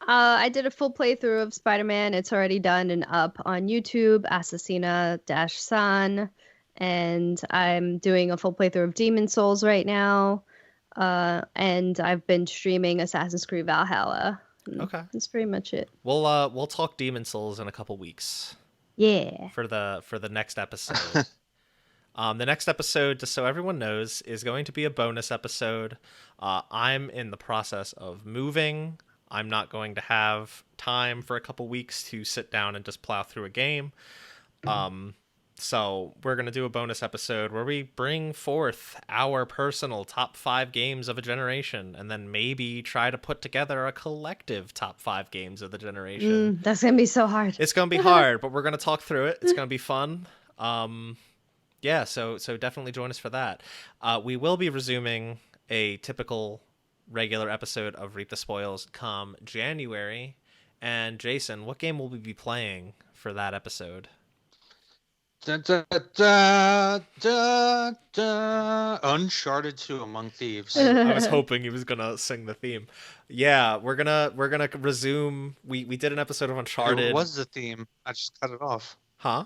I did a full playthrough of Spider-Man. It's already done and up on YouTube, Assassina-san. And I'm doing a full playthrough of Demon Souls right now. And I've been streaming Assassin's Creed Valhalla. Okay. That's pretty much it. We'll talk Demon Souls in a couple weeks Yeah. for the next episode. The next episode, just so everyone knows, is going to be a bonus episode. I'm in the process of moving. I'm not going to have time for a couple weeks to sit down and just plow through a game. So we're going to do a bonus episode where we bring forth our personal top 5 games of a generation, and then maybe try to put together a collective top 5 games of the generation. That's gonna be so hard. It's going to be hard, but we're going to talk through it. It's going to be fun. Yeah, so definitely join us for that. We will be resuming a typical regular episode of Reap the Spoils come January. And Jason, what game will we be playing for that episode? Da, da, da, da, da. Uncharted 2 Among Thieves. I was hoping he was gonna sing the theme. Yeah, we're gonna resume. We did an episode of Uncharted. It was the theme. I just cut it off. Huh?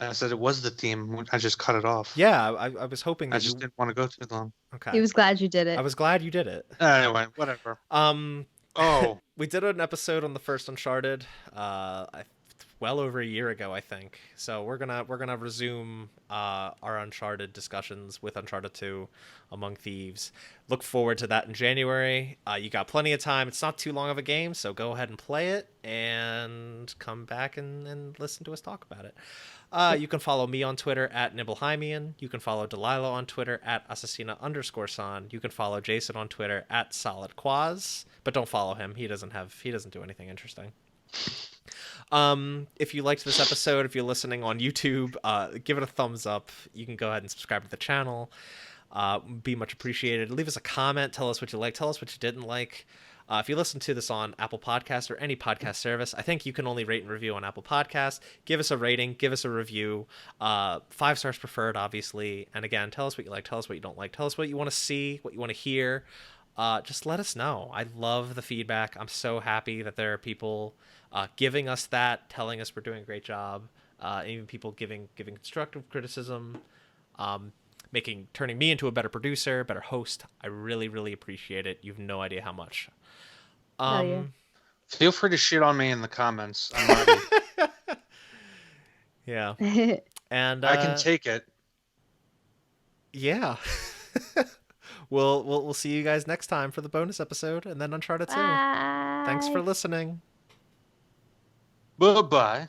I said it was the theme. I just cut it off. Yeah, I was hoping that I just didn't want to go too long. Okay. He was glad you did it. I was glad you did it. Anyway, whatever. Oh, We did an episode on the first Uncharted, well over a year ago, I think. So we're gonna resume our Uncharted discussions with Uncharted 2, Among Thieves. Look forward to that in January. You got plenty of time. It's not too long of a game, so go ahead and play it and come back and listen to us talk about it. You can follow me on Twitter at Nibelheimian. You can follow Delilah on Twitter at Assassina_san. You can follow Jason on Twitter at SolidQuaz. But don't follow him. He doesn't do anything interesting. If you liked this episode, if you're listening on YouTube, give it a thumbs up. You can go ahead and subscribe to the channel. Be much appreciated. Leave us a comment. Tell us what you liked. Tell us what you didn't like. If you listen to this on Apple Podcasts or any podcast service, I think you can only rate and review on Apple Podcasts. Give us a rating. Give us a review. 5 stars preferred, obviously. And again, tell us what you like. Tell us what you don't like. Tell us what you want to see, what you want to hear. Just let us know. I love the feedback. I'm so happy that there are people giving us that, telling us we're doing a great job. Even people giving constructive criticism, turning me into a better producer, better host. I really, really appreciate it. You have no idea how much. Yeah. feel free to shit on me in the comments. I'm ready. Yeah. And I can take it. Yeah. We'll see you guys next time for the bonus episode and then Uncharted 2. Bye. Thanks for listening. Bye-bye.